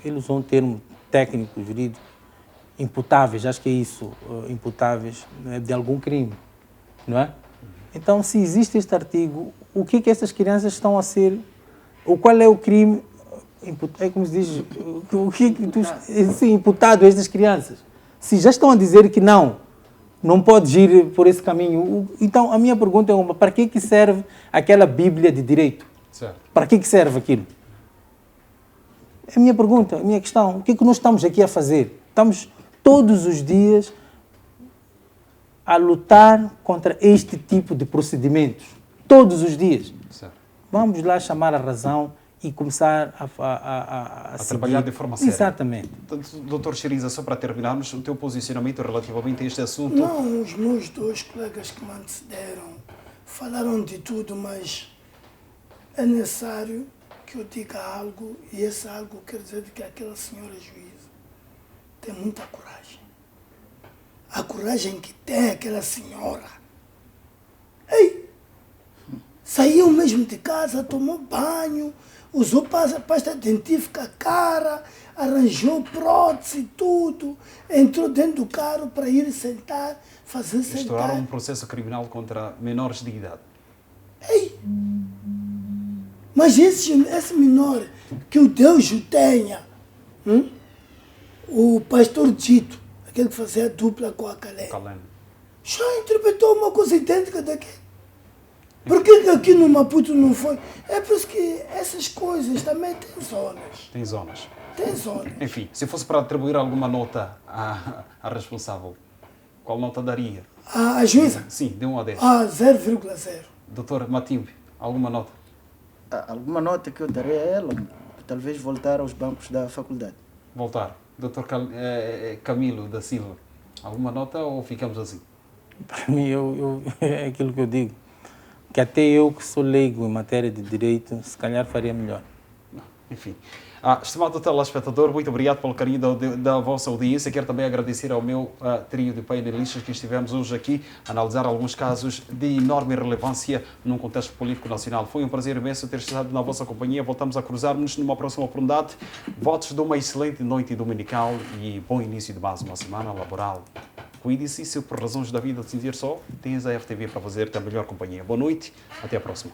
S2: ele usou um termo técnico, jurídico, imputáveis, acho que é isso, imputáveis de algum crime, não é? Então, se existe este artigo, o que essas crianças estão a ser, ou qual é o crime, é como se diz, o que imputado a estas crianças? Se já estão a dizer que não podes ir por esse caminho, então a minha pergunta é para que serve aquela Bíblia de direito?
S1: Certo.
S2: Para que serve aquilo? É a minha pergunta, a minha questão. O que é que nós estamos aqui a fazer? Estamos todos os dias a lutar contra este tipo de procedimentos. Todos os dias.
S1: Certo.
S2: Vamos lá chamar a razão e começar a
S1: trabalhar de forma séria.
S2: Exatamente.
S1: Doutor Chiriza, só para terminarmos, o teu posicionamento relativamente a este assunto.
S4: Não, os meus dois colegas que me antecederam falaram de tudo, mas é necessário que eu diga algo, e esse algo quer dizer que aquela senhora juíza tem muita coragem. A coragem que tem aquela senhora. Ei! Saiu mesmo de casa, tomou banho, usou pasta dentífica cara, arranjou prótese e tudo, entrou dentro do carro para ir sentar, fazer
S1: Instauraram
S4: sentar.
S1: um processo criminal contra menores de idade.
S4: Ei! Mas esse menor, que o Deus o tenha, o pastor Tito, aquele que fazia a dupla com a Calé,
S1: Caleno.
S4: já interpretou uma coisa idêntica daqui. Por que aqui no Maputo não foi? É por isso que essas coisas também têm zonas.
S1: Tem zonas.
S4: Tem zonas.
S1: Enfim, se fosse para atribuir alguma nota à responsável, qual nota daria?
S4: A juíza?
S1: Sim, de 1 a 10.
S4: 0,0.
S1: Doutor Matimbe, alguma nota?
S3: Alguma nota que eu darei a ela, talvez voltar aos bancos da faculdade.
S1: Voltar. Doutor Camilo da Silva, alguma nota ou ficamos assim?
S2: Para mim, é aquilo que eu digo. Que até eu, que sou leigo em matéria de direito, se calhar faria melhor.
S1: Enfim. Estimado telespectador, muito obrigado pelo carinho da vossa audiência. Quero também agradecer ao meu trio de painelistas que estivemos hoje aqui a analisar alguns casos de enorme relevância num contexto político nacional. Foi um prazer imenso ter estado na vossa companhia. Voltamos a cruzar-nos numa próxima oportunidade. Votos de uma excelente noite dominical e bom início de mais uma semana laboral. Cuide-se e, se por razões da vida decidir só, tens a FTV para fazer a melhor companhia. Boa noite, até a próxima.